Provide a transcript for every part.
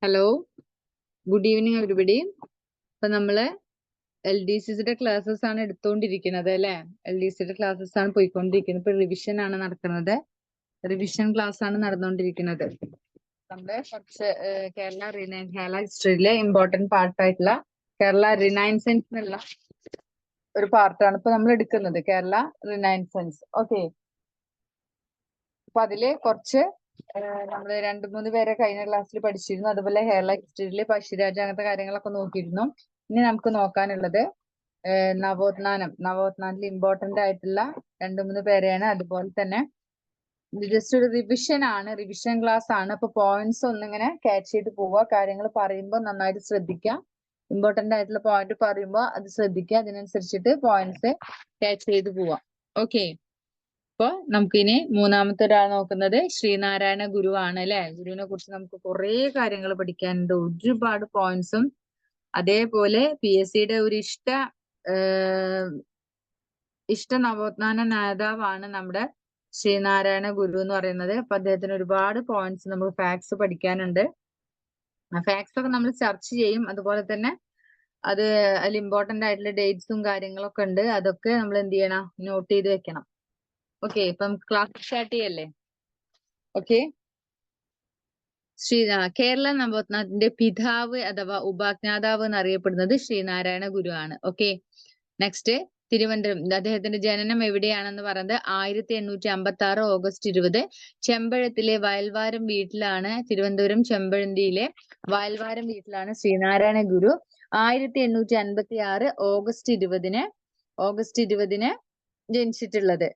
Hello, good evening everybody. അപ്പൊ നമ്മള് LDCയുടെ classes ആണ് എടുത്തുകൊണ്ടിരിക്കുന്നത് അല്ലെ. LDCയുടെ ക്ലാസ്സസ് ആണ് പോയിക്കൊണ്ടിരിക്കുന്നത്. ഇപ്പൊ റിവിഷൻ ആണ് നടക്കുന്നത്. റിവിഷൻ ക്ലാസ് ആണ് നടന്നുകൊണ്ടിരിക്കുന്നത്. നമ്മുടെ കുറച്ച് കേരള ഹിസ്റ്ററിയിലെ ഇമ്പോർട്ടന്റ് പാർട്ടായിട്ടുള്ള കേരള റിനൈൻസൻസ് എന്നുള്ള ഒരു പാർട്ടാണ് ഇപ്പൊ നമ്മൾ എടുക്കുന്നത്. കേരള റിനൈൻസൻസ്. ഓക്കെ, അപ്പൊ അതില് കുറച്ച് നമ്മള് 2-3 പേരെ കഴിഞ്ഞ ക്ലാസ്സിൽ പഠിച്ചിരുന്നു. അതുപോലെ കേരള ഹിസ്റ്ററിയിലെ പഴശ്ശിരാജ അങ്ങനത്തെ കാര്യങ്ങളൊക്കെ നോക്കിയിരുന്നു. ഇനി നമുക്ക് നോക്കാനുള്ളത് നവോത്ഥാനത്തിൽ ഇമ്പോർട്ടന്റ് ആയിട്ടുള്ള 2-3 പേരെയാണ്. അതുപോലെ തന്നെ ജസ്റ്റ് ഒരു റിവിഷൻ ആണ്, റിവിഷൻ ക്ലാസ് ആണ്. അപ്പൊ പോയിന്റ്സ് ഒന്നിങ്ങനെ ക്യാച്ച് ചെയ്ത് പോവുക. കാര്യങ്ങൾ പറയുമ്പോൾ നന്നായിട്ട് ശ്രദ്ധിക്കുക. ഇമ്പോർട്ടന്റ് ആയിട്ടുള്ള പോയിന്റ് പറയുമ്പോൾ അത് ശ്രദ്ധിക്കുക. അതിനനുസരിച്ചിട്ട് പോയിന്റ്സ് ക്യാച്ച് ചെയ്ത് പോവാം. ഓക്കെ, അപ്പൊ നമുക്കിനി മൂന്നാമത്തെ ഒരാൾ നോക്കുന്നത് ശ്രീനാരായണ ഗുരു ആണ് അല്ലെ. ഗുരുവിനെ കുറിച്ച് നമുക്ക് കുറെ കാര്യങ്ങൾ പഠിക്കാനുണ്ട്, ഒരുപാട് പോയിന്റ്സും. അതേപോലെ PSCയുടെ ഒരു ഇഷ്ട നവോത്ഥാന നേതാവാണ് നമ്മുടെ ശ്രീനാരായണ ഗുരു എന്ന് പറയുന്നത്. അപ്പൊ അദ്ദേഹത്തിന് ഒരുപാട് പോയിന്റ്സ്, നമുക്ക് ഫാക്ട്സ് പഠിക്കാനുണ്ട്. ആ ഫാക്ട്സ് ഒക്കെ നമ്മൾ ചർച്ച ചെയ്യും. അതുപോലെ തന്നെ അതിൽ ഇമ്പോർട്ടന്റ് ആയിട്ടുള്ള ഡേറ്റ്സും കാര്യങ്ങളൊക്കെ ഉണ്ട്. അതൊക്കെ നമ്മൾ എന്ത് ചെയ്യണം, നോട്ട് ചെയ്ത് വെക്കണം. ഓക്കെ, ഇപ്പം ക്ലാസ് സ്റ്റാർട്ട് ചെയ്യല്ലേ. ഓക്കെ, കേരള നവോത്ഥാനത്തിന്റെ പിതാവ് അഥവാ ഉപാജ്ഞാതാവ് എന്നറിയപ്പെടുന്നത് ശ്രീനാരായണ ഗുരു ആണ്. Okay, next Thiruvananthapuram. അദ്ദേഹത്തിന്റെ ജനനം എവിടെയാണെന്ന് പറയുന്നത് 1856 ഓഗസ്റ്റ് 20 ചെമ്പഴത്തിലെ വയൽവാരം വീട്ടിലാണ്. തിരുവനന്തപുരം ചെമ്പഴന്തിയിലെ വയൽവാരം വീട്ടിലാണ് ശ്രീനാരായണ ഗുരു 1856 ഓഗസ്റ്റ് 20 ജനിച്ചിട്ടുള്ളത്.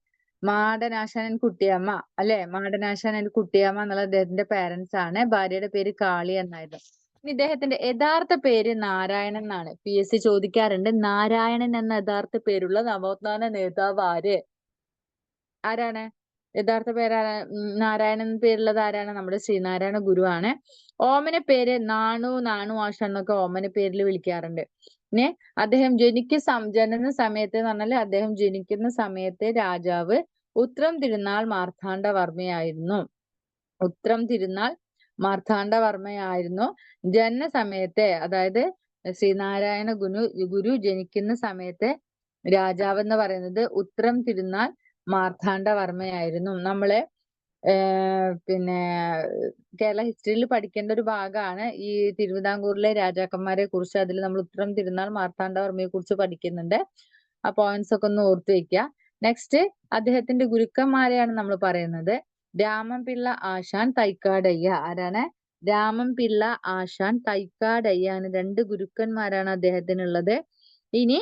മാടനാശാൻ കുട്ടിയമ്മ അല്ലെ, മാടനാശാൻ കുട്ടിയമ്മ എന്നുള്ള അദ്ദേഹത്തിന്റെ പേരൻസ് ആണ്. ഭാര്യയുടെ പേര് കാളി എന്നായിരുന്നു. ഇനി ഇദ്ദേഹത്തിന്റെ യഥാർത്ഥ പേര് നാരായണൻ എന്നാണ്. PSC ചോദിക്കാറുണ്ട്, നാരായണൻ എന്ന യഥാർത്ഥ പേരുള്ള നവോത്ഥാന നേതാവ് ആരാണ്? യഥാർത്ഥ പേരാണ് നാരായണൻ പേരുള്ളത് ആരാണ്? നമ്മുടെ ശ്രീനാരായണ ഗുരു ആണ്. ഓമന പേര് നാണു ആശാൻ എന്നൊക്കെ ഓമന പേരിൽ വിളിക്കാറുണ്ട്. പിന്നെ അദ്ദേഹം ജനന സമയത്ത് എന്ന് പറഞ്ഞാൽ അദ്ദേഹം ജനിക്കുന്ന സമയത്ത് രാജാവ് ഉത്രം തിരുനാൾ മാർത്താണ്ഡവർമ്മയായിരുന്നു. ജനന സമയത്തെ, അതായത് ശ്രീനാരായണ ഗുരു ജനിക്കുന്ന സമയത്ത് രാജാവ് എന്ന് പറയുന്നത് ഉത്രം തിരുനാൾ മാർത്താണ്ഡവർമ്മയായിരുന്നു. നമ്മള് പിന്നെ കേരള ഹിസ്റ്ററിയിൽ പഠിക്കേണ്ട ഒരു ഭാഗമാണ് ഈ തിരുവിതാംകൂറിലെ രാജാക്കന്മാരെ കുറിച്ച്. അതിൽ നമ്മൾ ഉത്രം തിരുനാൾ മാർത്താണ്ഡവർമ്മയെ കുറിച്ച് പഠിക്കുന്നുണ്ട്. ആ പോയിന്റ്സ് ഒക്കെ ഒന്ന് ഓർത്തു വെക്കുക. നെക്സ്റ്റ് അദ്ദേഹത്തിന്റെ ഗുരുക്കന്മാരെയാണ് നമ്മൾ പറയുന്നത്. രാമൻപിള്ള ആശാൻ, തൈക്കാടയ്യ. ആരാണ്? രാമൻപിള്ള ആശാൻ, തൈക്കാടയ്യ ആണ് 2 ഗുരുക്കന്മാരാണ് അദ്ദേഹത്തിനുള്ളത്. ഇനി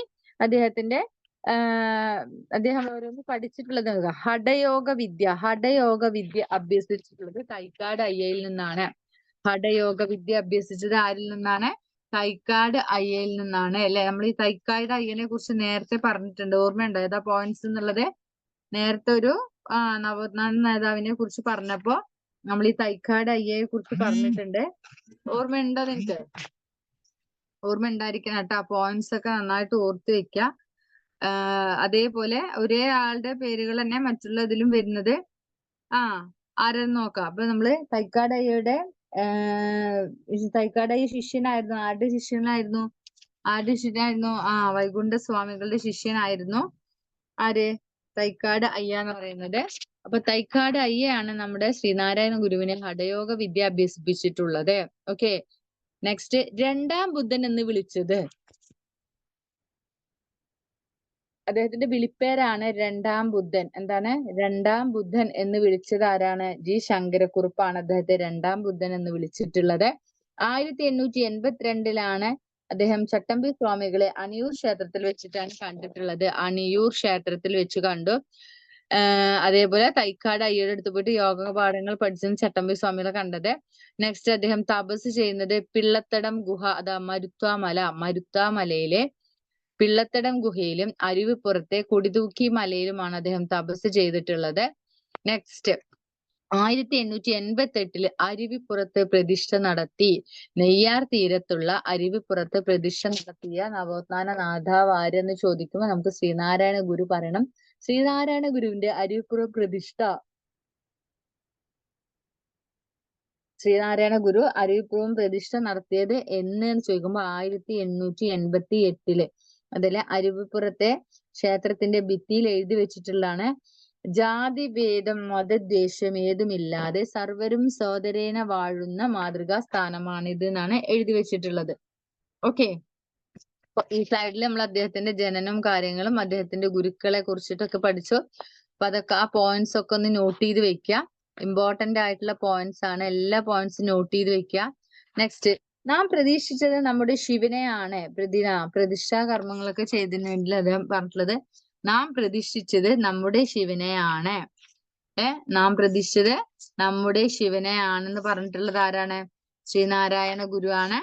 അദ്ദേഹം ഓരോന്ന് പഠിച്ചിട്ടുള്ളത് ഹഠയോഗ വിദ്യ അഭ്യസിച്ചിട്ടുള്ളത് തൈക്കാട് അയ്യയിൽ നിന്നാണ്. ഹഠയോഗ വിദ്യ അഭ്യസിച്ചത് ആരിൽ നിന്നാണ്? തൈക്കാട് അയ്യയിൽ നിന്നാണ് അല്ലെ. നമ്മൾ ഈ തൈക്കാട് അയ്യനെ കുറിച്ച് നേരത്തെ പറഞ്ഞിട്ടുണ്ട്, ഓർമ്മയുണ്ടോ ഏതാ പോയിന്റ്സ് എന്നുള്ളത്? നേരത്തെ ഒരു നവോത്ഥാന നേതാവിനെ കുറിച്ച് പറഞ്ഞപ്പോ നമ്മൾ ഈ തൈക്കാട് അയ്യയെ കുറിച്ച് പറഞ്ഞിട്ടുണ്ട്. ഓർമ്മയുണ്ടോ നിനക്ക്? ഓർമ്മ ഉണ്ടായിരിക്കണം കേട്ടോ. പോയിന്റ്സ് ഒക്കെ നന്നായിട്ട് ഓർത്ത് വെക്കുക. അതേപോലെ ഒരേ ആളുടെ പേരുകൾ തന്നെ മറ്റുള്ള ഇതിലും വരുന്നത് ആരെന്ന് നോക്കാം. അപ്പൊ നമ്മള് തൈക്കാട് അയ്യയുടെ ശിഷ്യനായിരുന്നു. ആരുടെ ശിഷ്യനായിരുന്നു? വൈകുണ്ഠ സ്വാമികളുടെ ശിഷ്യനായിരുന്നു ആര്? തൈക്കാട് അയ്യ എന്ന് പറയുന്നത്. അപ്പൊ തൈക്കാട് അയ്യയാണ് നമ്മുടെ ശ്രീനാരായണ ഗുരുവിനെ ഹഠയോഗ വിദ്യ അഭ്യസിപ്പിച്ചിട്ടുള്ളത്. ഓക്കെ, നെക്സ്റ്റ് രണ്ടാം ബുദ്ധൻ എന്ന് വിളിച്ചത്, അദ്ദേഹത്തിന്റെ വിളിപ്പേരാണ് രണ്ടാം ബുദ്ധൻ. എന്താണ്? രണ്ടാം ബുദ്ധൻ എന്ന് വിളിച്ചത് ആരാണ്? G ശങ്കരക്കുറുപ്പാണ് അദ്ദേഹത്തെ രണ്ടാം ബുദ്ധൻ എന്ന് വിളിച്ചിട്ടുള്ളത്. 1882 അദ്ദേഹം ചട്ടമ്പി സ്വാമികളെ അണിയൂർ ക്ഷേത്രത്തിൽ വെച്ചിട്ടാണ് കണ്ടിട്ടുള്ളത്. അണിയൂർ ക്ഷേത്രത്തിൽ വെച്ച് കണ്ടു. അതേപോലെ തൈക്കാട് അയ്യയുടെ അടുത്ത് പോയിട്ട് യോഗ പാഠങ്ങൾ പഠിച്ചത് ചട്ടമ്പി സ്വാമികളെ കണ്ടത്. നെക്സ്റ്റ് അദ്ദേഹം തപസ് ചെയ്യുന്നത് പിള്ളത്തടം ഗുഹ, അതാ മരുത്താമലയിലെ പിള്ളത്തടം ഗുഹയിലും അരുവിപ്പുറത്തെ കൊടിതൂക്കി മലയിലുമാണ് അദ്ദേഹം തപസ് ചെയ്തിട്ടുള്ളത്. നെക്സ്റ്റ് 1888 അരുവിപ്പുറത്ത് പ്രതിഷ്ഠ നടത്തി. നെയ്യാർ തീരത്തുള്ള അരുവിപ്പുറത്ത് പ്രതിഷ്ഠ നടത്തിയ നവോത്ഥാന നേതാവ് ആരെന്ന് ചോദിക്കുമ്പോൾ നമുക്ക് ശ്രീനാരായണ ഗുരു പറയണം. ശ്രീനാരായണ ഗുരുവിന്റെ അരുവിപ്പുറ പ്രതിഷ്ഠ ശ്രീനാരായണ ഗുരു അരുവിപ്പുറം പ്രതിഷ്ഠ നടത്തിയത് എന്ന് ചോദിക്കുമ്പോൾ 1888 അതില് അരുവിപ്പുറത്തെ ക്ഷേത്രത്തിന്റെ ഭിത്തിയിൽ എഴുതി വെച്ചിട്ടുള്ളതാണ് ജാതി ഭേദം മതദ്വേഷം ഏതുമില്ലാതെ സർവരും സോദരേന വാഴുന്ന മാതൃകാ സ്ഥാനമാണിത് എന്നാണ് എഴുതി വെച്ചിട്ടുള്ളത്. ഓക്കെ, ഈ സ്ലൈഡിൽ നമ്മൾ അദ്ദേഹത്തിന്റെ ജനനം കാര്യങ്ങളും അദ്ദേഹത്തിന്റെ ഗുരുക്കളെ കുറിച്ചിട്ടൊക്കെ പഠിച്ചു. അപ്പൊ അതൊക്കെ ആ പോയിന്റ്സ് ഒക്കെ ഒന്ന് നോട്ട് ചെയ്ത് വെക്കുക. ഇമ്പോർട്ടന്റ് ആയിട്ടുള്ള പോയിന്റ്സ് ആണ്, എല്ലാ പോയിന്റ്സും നോട്ട് ചെയ്ത് വെക്കുക. നെക്സ്റ്റ്, നാം പ്രതീക്ഷിച്ചത് നമ്മുടെ ശിവനെയാണ്. പ്രതിഷ്ഠാ കർമ്മങ്ങളൊക്കെ ചെയ്തതിന് വേണ്ടി അദ്ദേഹം പറഞ്ഞിട്ടുള്ളത് നാം പ്രതീക്ഷിച്ചത് നമ്മുടെ ശിവനെയാണ്. നാം പ്രതീക്ഷിച്ചത് നമ്മുടെ ശിവനെയാണെന്ന് പറഞ്ഞിട്ടുള്ളത് ആരാണ്? ശ്രീനാരായണ ഗുരു ആണ്.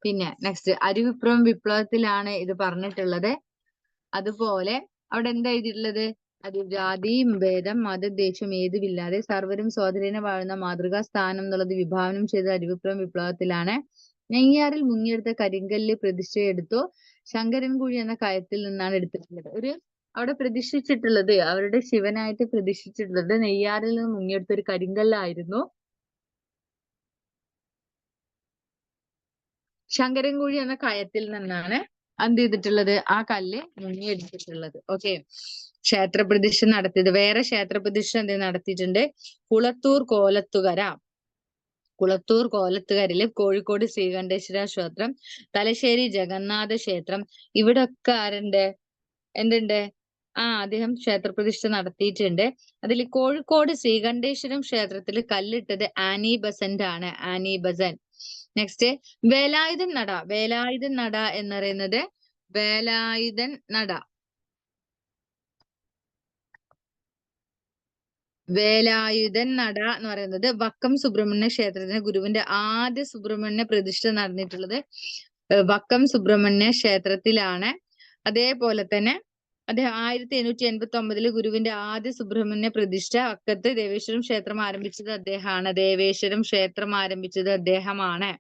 പിന്നെ നെക്സ്റ്റ്, അരുവിപ്പുറം വിപ്ലവത്തിലാണ് ഇത് പറഞ്ഞിട്ടുള്ളത്. അതുപോലെ അവിടെ എന്താ എഴുതിയിട്ടുള്ളത്? അത് ജാതിയും ഭേദം മതദേശം ഏതുമില്ലാതെ സർവരും സോദരനെ വാഴുന്ന മാതൃകാ സ്ഥാനം എന്നുള്ളത് വിഭാവനം ചെയ്ത അരുവിപ്പുറം വിപ്ലവത്തിലാണ്. നെയ്യാറിൽ മുങ്ങിയെടുത്ത കരിങ്കല്ല് പ്രതിഷ്ഠയെടുത്തു ശങ്കരൻകുഴി എന്ന കയത്തിൽ നിന്നാണ് എടുത്തിട്ടുള്ളത്. അവിടെ പ്രതിഷ്ഠിച്ചിട്ടുള്ളത്, അവരുടെ ശിവനായിട്ട് പ്രതിഷ്ഠിച്ചിട്ടുള്ളത് നെയ്യാറിൽ നിന്ന് മുങ്ങിയെടുത്ത ഒരു കരിങ്കല്ലായിരുന്നു. ശങ്കരൻകുഴി എന്ന കയത്തിൽ നിന്നാണ് എന്ത് ചെയ്തിട്ടുള്ളത്? ആ കല്ല് മുങ്ങിയെടുത്തിട്ടുള്ളത്. ഓക്കെ, ക്ഷേത്രപ്രതിഷ്ഠ നടത്തിയത്, വേറെ ക്ഷേത്രപ്രതിഷ്ഠ എന്ത് നടത്തിയിട്ടുണ്ട്? കുളത്തൂർ കോലത്തുകരയില് കോഴിക്കോട് ശ്രീകണ്ഠേശ്വര ക്ഷേത്രം, തലശ്ശേരി ജഗന്നാഥ ക്ഷേത്രം, ഇവിടെ ഒക്കെ ആരുണ്ട്? എന്തുണ്ട്? അദ്ദേഹം ക്ഷേത്രപ്രതിഷ്ഠ നടത്തിയിട്ടുണ്ട്. അതിൽ കോഴിക്കോട് ശ്രീകണ്ഠേശ്വരം ക്ഷേത്രത്തിൽ കല്ലിട്ടത് ആനി ബസന്റ് ആണ്. Annie Besant. നെക്സ്റ്റ്, വേലായുധൻ നട എന്ന് പറയുന്നത് വേലായുധൻ നട എന്ന് പറയുന്നത് വക്കം സുബ്രഹ്മണ്യ ക്ഷേത്രത്തിന് ഗുരുവിന്റെ ആദ്യ സുബ്രഹ്മണ്യ പ്രതിഷ്ഠ നടന്നിട്ടുള്ളത് വക്കം സുബ്രഹ്മണ്യ ക്ഷേത്രത്തിലാണ്. അതേപോലെ തന്നെ അദ്ദേഹം 1889 ഗുരുവിന്റെ ആദ്യ സുബ്രഹ്മണ്യ പ്രതിഷ്ഠ വക്കത്ത് ദേവേശ്വരം ക്ഷേത്രം ആരംഭിച്ചത് അദ്ദേഹമാണ്.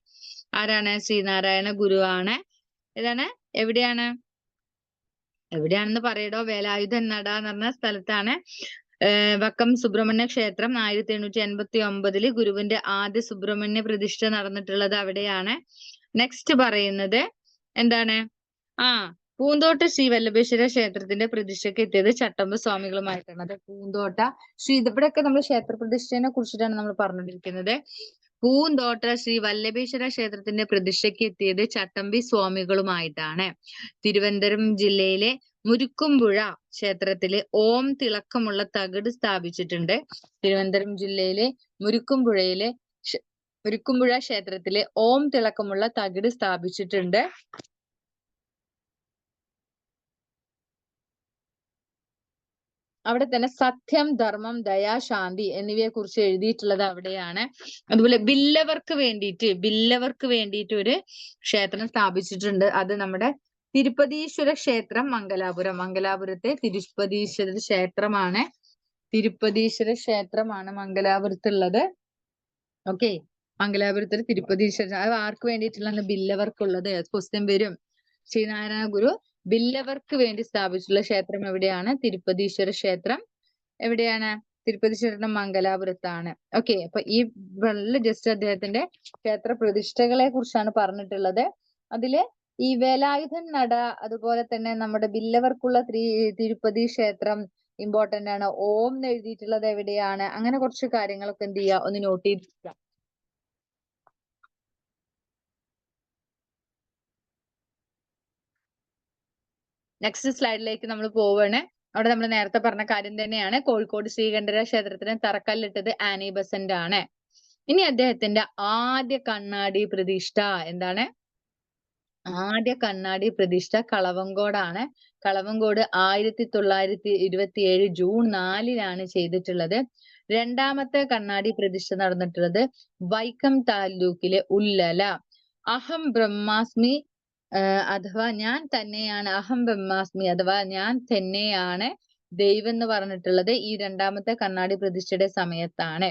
ആരാണ്? ശ്രീനാരായണ ഗുരു ആണ്. ഏതാണ്? എവിടെയാണെന്ന് പറയടോ? വേലായുധൻ നട എന്ന് പറഞ്ഞ സ്ഥലത്താണ് വക്കം സുബ്രഹ്മണ്യ ക്ഷേത്രം 1889 ഗുരുവിന്റെ ആദ്യ സുബ്രഹ്മണ്യ പ്രതിഷ്ഠ നടന്നിട്ടുള്ളത് അവിടെയാണ്. നെക്സ്റ്റ് പറയുന്നത് എന്താണ്? പൂന്തോട്ട ശ്രീ വല്ലഭേശ്വര ക്ഷേത്രത്തിന്റെ പ്രതിഷ്ഠയ്ക്ക് എത്തിയത് ചട്ടമ്പി സ്വാമികളുമായിട്ടാണ്. അത് പൂന്തോട്ട ഇവിടെയൊക്കെ നമ്മൾ ക്ഷേത്ര പ്രതിഷ്ഠയെ കുറിച്ചിട്ടാണ് നമ്മൾ പറഞ്ഞുകൊണ്ടിരിക്കുന്നത്. പൂന്തോട്ട ശ്രീ വല്ലഭേശ്വര ക്ഷേത്രത്തിന്റെ പ്രതിഷ്ഠയ്ക്ക് എത്തിയത് ചട്ടമ്പി സ്വാമികളുമായിട്ടാണ്. തിരുവനന്തപുരം ജില്ലയിലെ മുരുക്കുംപുഴ ക്ഷേത്രത്തില് ഓം തിളക്കമുള്ള തകിട് സ്ഥാപിച്ചിട്ടുണ്ട്. തിരുവനന്തപുരം ജില്ലയിലെ മുരുക്കുംപുഴ ക്ഷേത്രത്തില് ഓം തിളക്കമുള്ള തകിട് സ്ഥാപിച്ചിട്ടുണ്ട്. അവിടെ തന്നെ സത്യം, ധർമ്മം, ദയ, ശാന്തി എന്നിവയെ കുറിച്ച് എഴുതിയിട്ടുള്ളത് അവിടെയാണ്. അതുപോലെ ബില്ലവർക്ക് വേണ്ടിയിട്ട് ഒരു ക്ഷേത്രം സ്ഥാപിച്ചിട്ടുണ്ട്. അത് നമ്മുടെ തിരുപ്പതീശ്വര ക്ഷേത്രം മംഗലാപുരത്തെ തിരുപ്പതീശ്വര ക്ഷേത്രമാണ് മംഗലാപുരത്തുള്ളത്. ഓക്കെ, മംഗലാപുരത്തിൽ തിരുപ്പതീശ്വര, അത് ആർക്ക് വേണ്ടിയിട്ടുള്ള ബില്ലവർക്കുള്ളത്? ക്വസ്റ്റ്യൻ വരും. ശ്രീനാരായണ ഗുരു ബില്ലവർക്ക് വേണ്ടി സ്ഥാപിച്ചിട്ടുള്ള ക്ഷേത്രം എവിടെയാണ്? തിരുപ്പതീശ്വര ക്ഷേത്രം. എവിടെയാണ്? തിരുപ്പതീശ്വരം മംഗലാപുരത്താണ്. ഓക്കെ, അപ്പൊ ഈ ജസ്റ്റ് അദ്ദേഹത്തിന്റെ ക്ഷേത്ര പ്രതിഷ്ഠകളെ കുറിച്ചാണ് പറഞ്ഞിട്ടുള്ളത്. അതില് ഈ വേലായുധൻ നട, അതുപോലെ തന്നെ നമ്മുടെ ബില്ലവർക്കുള്ള തിരുപ്പതി ക്ഷേത്രം ഇമ്പോർട്ടന്റ് ആണ്. ഓം എന്ന് എഴുതിയിട്ടുള്ളത് എവിടെയാണ്? അങ്ങനെ കുറച്ച് കാര്യങ്ങളൊക്കെ എന്ത് ചെയ്യുക, ഒന്ന് നോട്ട് ചെയ്തിരിക്കുക. നെക്സ്റ്റ് സ്ലൈഡിലേക്ക് നമ്മൾ പോവാണ്. അവിടെ നമ്മൾ നേരത്തെ പറഞ്ഞ കാര്യം തന്നെയാണ്. കോഴിക്കോട് ശ്രീകണ്ഠേശ്വര ക്ഷേത്രത്തിന് തറക്കല്ലിട്ടത് ആനി ബസന്റ് ആണ്. ഇനി അദ്ദേഹത്തിന്റെ ആദ്യ കണ്ണാടി പ്രതിഷ്ഠ എന്താണ്? ആദ്യ കണ്ണാടി പ്രതിഷ്ഠ കളവങ്കോടാണ്. കളവങ്കോട് 1927 ജൂൺ 4 ചെയ്തിട്ടുള്ളത്. രണ്ടാമത്തെ കണ്ണാടി പ്രതിഷ്ഠ നടന്നിട്ടുള്ളത് വൈക്കം താലൂക്കിലെ ഉല്ലല. അഹം ബ്രഹ്മാസ്മി അഥവാ ഞാൻ തന്നെയാണ്, അഹം ബ്രഹ്മാസ്മി അഥവാ ഞാൻ തന്നെയാണ് ദൈവം എന്ന് പറഞ്ഞിട്ടുള്ളത് ഈ രണ്ടാമത്തെ കണ്ണാടി പ്രതിഷ്ഠയുടെ സമയത്താണ്.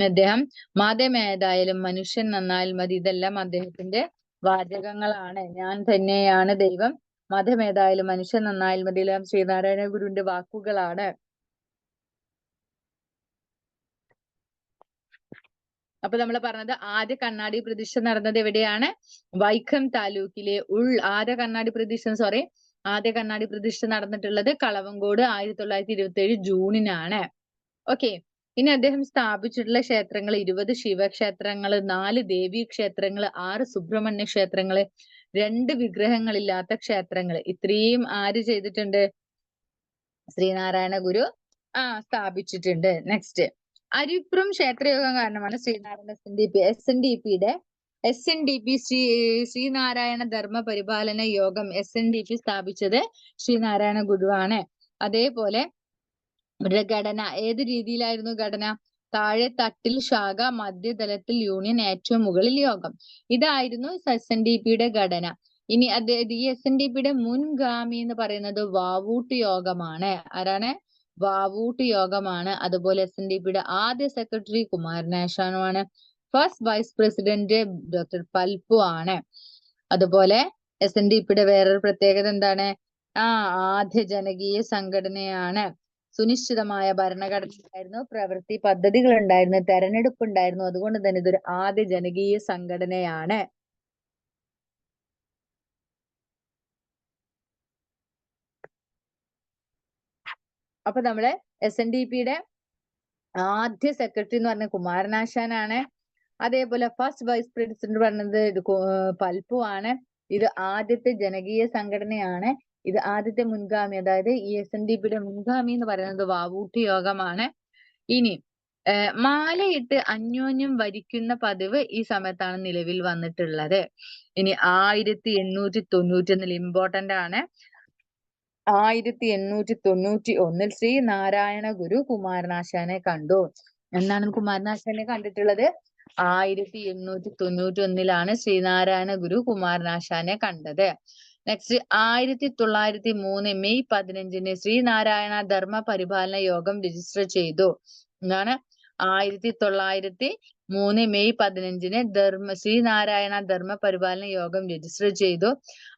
അദ്ദേഹം മതമേതായാലും മനുഷ്യൻ നന്നായാൽ മതി, ഇതെല്ലാം അദ്ദേഹത്തിന്റെ വാചകങ്ങളാണ്. ഞാൻ തന്നെയാണ് ദൈവം, മതമേതായാലും മനുഷ്യൻ നന്നായാൽ മതി, എല്ലാം ശ്രീനാരായണ ഗുരുവിന്റെ വാക്കുകളാണ്. അപ്പൊ നമ്മൾ പറഞ്ഞത് ആദ്യ കണ്ണാടി പ്രതിഷ്ഠ നടന്നത് എവിടെയാണ്? വൈക്കം താലൂക്കിലെ ആദ്യ കണ്ണാടി പ്രതിഷ്ഠ നടന്നിട്ടുള്ളത് കളവങ്കോട് 1927 ജൂണിനാണ്. ഓക്കെ. ഇനി അദ്ദേഹം സ്ഥാപിച്ചിട്ടുള്ള ക്ഷേത്രങ്ങൾ 20 ശിവക്ഷേത്രങ്ങള്, 4 ദേവീ ക്ഷേത്രങ്ങള്, 6 സുബ്രഹ്മണ്യ ക്ഷേത്രങ്ങള്, 2 വിഗ്രഹങ്ങളില്ലാത്ത ക്ഷേത്രങ്ങൾ. ഇത്രയും ആര് ചെയ്തിട്ടുണ്ട്? ശ്രീനാരായണ ഗുരു സ്ഥാപിച്ചിട്ടുണ്ട്. നെക്സ്റ്റ്, അരിപ്പുറം ക്ഷേത്രയോഗം കാരണമാണ് ശ്രീനാരായണ SNDP ശ്രീനാരായണ ധർമ്മ പരിപാലന യോഗം SNDP സ്ഥാപിച്ചത് ശ്രീനാരായണ ഗുരുവാണ്. അതേപോലെ ഒരു ഘടന ഏത് രീതിയിലായിരുന്നു ഘടന? താഴെ തട്ടിൽ ശാഖ, മധ്യതലത്തിൽ യൂണിയൻ, ഏറ്റവും മുകളിൽ യോഗം. ഇതായിരുന്നു SNDPയുടെ ഘടന. ഇനി ഈ SNDPയുടെ മുൻഗാമി എന്ന് പറയുന്നത് വാവൂട്ട് യോഗമാണ്. ആരാണ്? വാവൂട്ട് യോഗമാണ്. അതുപോലെ SNDPയുടെ ആദ്യ സെക്രട്ടറി കുമാരനാശാനുമാണ്. First vice president doctor Palpu ആണ്. അതുപോലെ SNDPയുടെ വേറൊരു പ്രത്യേകത എന്താണ്? ആദ്യ ജനകീയ സംഘടനയാണ്. സുനിശ്ചിതമായ ഭരണഘടന ഉണ്ടായിരുന്നു, പ്രവൃത്തി പദ്ധതികൾ ഉണ്ടായിരുന്നു, തെരഞ്ഞെടുപ്പ് ഉണ്ടായിരുന്നു. അതുകൊണ്ട് തന്നെ ഇതൊരു ആദ്യ ജനകീയ സംഘടനയാണ്. അപ്പൊ നമ്മള് SNDPയുടെ ആദ്യ സെക്രട്ടറി എന്ന് പറഞ്ഞ കുമാരനാശാനാണ്. അതേപോലെ ഫസ്റ്റ് വൈസ് പ്രസിഡന്റ് പറഞ്ഞത് പൽപ്പു ആണ്. ഇത് ആദ്യത്തെ ജനകീയ സംഘടനയാണ്. ഇത് ആദ്യത്തെ മുൻഗാമി, അതായത് ഈ SNDPയുടെ മുൻഗാമി എന്ന് പറയുന്നത് വാവൂട്ട് യോഗമാണ്. ഇനി മാലയിട്ട് അന്യോന്യം വരിക്കുന്ന പതിവ് ഈ സമയത്താണ് നിലവിൽ വന്നിട്ടുള്ളത്. ഇനി 1891 ഇമ്പോർട്ടന്റ് ആണ്. 1891 ശ്രീനാരായണ ഗുരു കുമാരനാശാനെ കണ്ടു. എന്നാണ് കുമാരനാശാനെ കണ്ടിട്ടുള്ളത്? 1891 ശ്രീനാരായണ ഗുരു കുമാരനാശാനെ കണ്ടത്. നെക്സ്റ്റ്, 1903 മെയ് 15 ശ്രീനാരായണ ധർമ്മ പരിപാലന യോഗം രജിസ്റ്റർ ചെയ്തു. എന്താണ്? 1903 മെയ് 15 ശ്രീനാരായണ ധർമ്മ പരിപാലന യോഗം രജിസ്റ്റർ ചെയ്തു.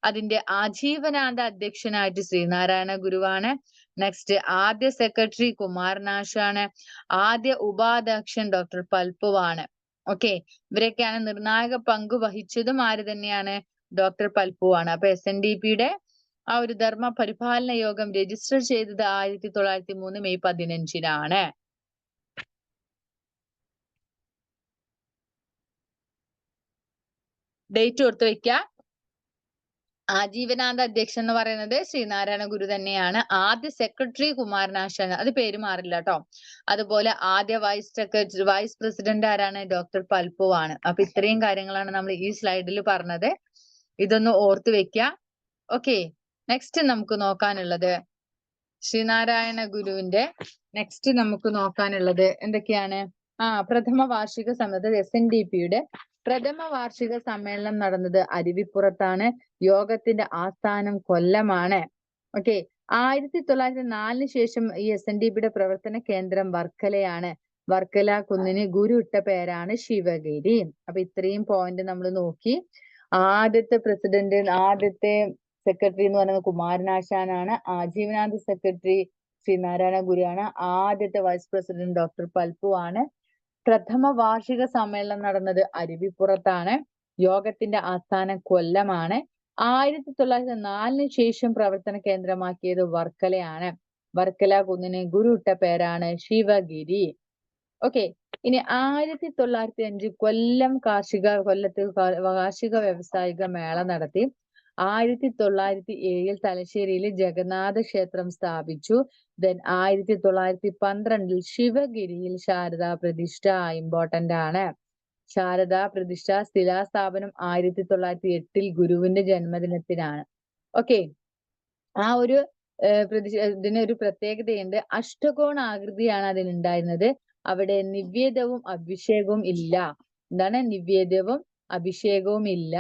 അതിന്റെ ആജീവനാന്ത അധ്യക്ഷനായിട്ട് ശ്രീനാരായണ ഗുരുവാണ്. നെക്സ്റ്റ്, ആദ്യ സെക്രട്ടറി കുമാരനാശാണ്. ആദ്യ ഉപാധ്യക്ഷൻ ഡോക്ടർ പൽപ്പുവാണ്. ഓക്കെ, ഇവരൊക്കെയാണ് നിർണായക പങ്ക് വഹിച്ചതും ആര് തന്നെയാണ്? ഡോക്ടർ പൽപ്പുവാണ്. അപ്പൊ SNDPയുടെ ആ ഒരു ധർമ്മ പരിപാലന യോഗം രജിസ്റ്റർ ചെയ്തത് 1903 മെയ് 15 ഡേറ്റ് ഓർത്ത് വെക്ക. ആജീവനാന്ത അധ്യക്ഷൻ എന്ന് പറയുന്നത് ശ്രീനാരായണ ഗുരു തന്നെയാണ്. ആദ്യ സെക്രട്ടറി കുമാരനാശാൻ, അത് പേര് മാറില്ല കേട്ടോ. അതുപോലെ ആദ്യ വൈസ് പ്രസിഡന്റ് ആരാണ്? ഡോക്ടർ പൽപ്പു ആണ്. അപ്പൊ ഇത്രയും കാര്യങ്ങളാണ് നമ്മൾ ഈ സ്ലൈഡിൽ പറഞ്ഞത്. ഇതൊന്ന് ഓർത്ത് വെക്ക. ഓക്കെ, നെക്സ്റ്റ് നമുക്ക് നോക്കാനുള്ളത് ശ്രീനാരായണ ഗുരുവിന്റെ എന്തൊക്കെയാണ്? പ്രഥമ വാർഷിക സമ്മേളനം. SNDPയുടെ പ്രഥമ വാർഷിക സമ്മേളനം നടന്നത് അരുവിപ്പുറത്താണ്. യോഗത്തിന്റെ ആസ്ഥാനം കൊല്ലമാണ്. ഓക്കെ, 1904 ശേഷം ഈ SNDPയുടെ പ്രവർത്തന കേന്ദ്രം വർക്കലയാണ്. വർക്കല കുന്നിന് ഗുരു ഇട്ട പേരാണ് ശിവഗിരി. അപ്പൊ ഇത്രയും പോയിന്റ് നമ്മൾ നോക്കി. ആദ്യത്തെ സെക്രട്ടറി എന്ന് പറയുന്നത് കുമാരനാശാനാണ്. ആജീവനാന്ത സെക്രട്ടറി ശ്രീനാരായണ ഗുരുവാണ്. ആദ്യത്തെ വൈസ് പ്രസിഡന്റ് ഡോക്ടർ പൽപ്പു ആണ്. പ്രഥമ വാർഷിക സമ്മേളനം നടന്നത് അരുവിപ്പുറത്താണ്. യോഗത്തിന്റെ ആസ്ഥാനം കൊല്ലമാണ്. 1904 ശേഷം പ്രവർത്തന കേന്ദ്രമാക്കിയത് വർക്കലയാണ്. വർക്കല കുന്നിന് ഗുരു ഇട്ട പേരാണ് ശിവഗിരി. ഓക്കെ, ഇനി 1905 കൊല്ലത്ത് കാർഷിക വ്യാവസായിക മേള നടത്തി. 1907 തലശ്ശേരിയിൽ ജഗന്നാഥ ക്ഷേത്രം സ്ഥാപിച്ചു. ദെൻ 1912 ശിവഗിരിയിൽ ശാരദാ പ്രതിഷ്ഠ ഇമ്പോർട്ടന്റ് ആണ്. ശാരദാ പ്രതിഷ്ഠ ശിലാസ്ഥാപനം 1908 ഗുരുവിന്റെ ജന്മദിനത്തിനാണ്. ഓക്കെ, ആ ഒരു ഇതിനൊരു പ്രത്യേകതയുണ്ട്. അഷ്ടകോണ ആകൃതിയാണ് അതിനുണ്ടായിരുന്നത്. അവിടെ നിവേദ്യവും അഭിഷേകവും ഇല്ല. എന്താണ്? നിവേദ്യവും അഭിഷേകവും ഇല്ല.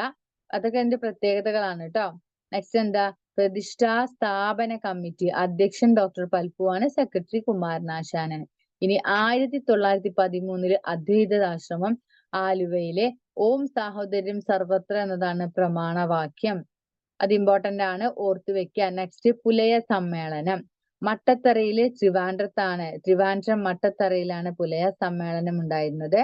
അതൊക്കെ അതിന്റെ പ്രത്യേകതകളാണ് കേട്ടോ. നെക്സ്റ്റ് എന്താ? പ്രതിഷ്ഠാ സ്ഥാപന കമ്മിറ്റി അധ്യക്ഷൻ ഡോക്ടർ പൽപ്പു ആണ്. സെക്രട്ടറി കുമാരനാശാനാണ്. ഇനി 1913 അദ്വൈതാശ്രമം ആലുവയിലെ ഓം സാഹോദര്യം സർവത്ര എന്നതാണ് പ്രമാണവാക്യം. അത് ഇമ്പോർട്ടന്റ് ആണ്, ഓർത്തു വെക്കുക. നെക്സ്റ്റ്, പുലയ സമ്മേളനം മട്ടത്തറയിലെ ട്രിവാൻഡ്രം മട്ടത്തറയിലാണ് പുലയ സമ്മേളനം ഉണ്ടായിരുന്നത്.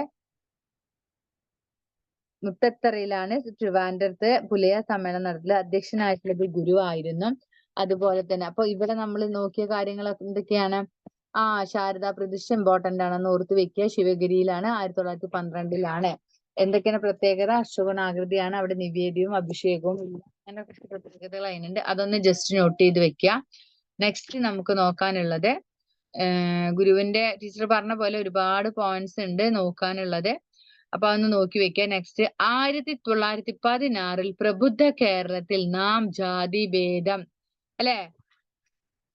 മുട്ടത്തറയിലാണ് ട്രിവാൻഡ്രത്ത് പുലയ സമ്മേളനം നടത്തിയത്. അധ്യക്ഷനായിട്ടുള്ളത് ഗുരു ആയിരുന്നു. അതുപോലെ തന്നെ അപ്പൊ ഇവിടെ നമ്മൾ നോക്കിയ കാര്യങ്ങളൊക്കെ എന്തൊക്കെയാണ്? ശാരദാ പ്രതിഷ്ഠ ഇമ്പോർട്ടന്റ് ആണെന്ന് ഓർത്ത് വെക്കുക. ശിവഗിരിയിലാണ്, 1912 എന്തൊക്കെയാണ് പ്രത്യേകത? അശ്വകോണാകൃതിയാണ്, അവിടെ നിവേദ്യവും അഭിഷേകവും അങ്ങനെ കുറച്ച് പ്രത്യേകതകൾ അതിനുണ്ട്. അതൊന്ന് ജസ്റ്റ് നോട്ട് ചെയ്ത് വെക്കുക. നെക്സ്റ്റ് നമുക്ക് നോക്കാനുള്ളത് ഗുരുവിന്റെ ടീച്ചർ പറഞ്ഞ പോലെ ഒരുപാട് പോയിന്റ്സ് ഉണ്ട് നോക്കാനുള്ളത്. അപ്പൊ അതൊന്ന് നോക്കി വെക്കുക. നെക്സ്റ്റ് 1916 പ്രബുദ്ധ കേരളത്തിൽ നാം ജാതി ഭേദം അല്ലെ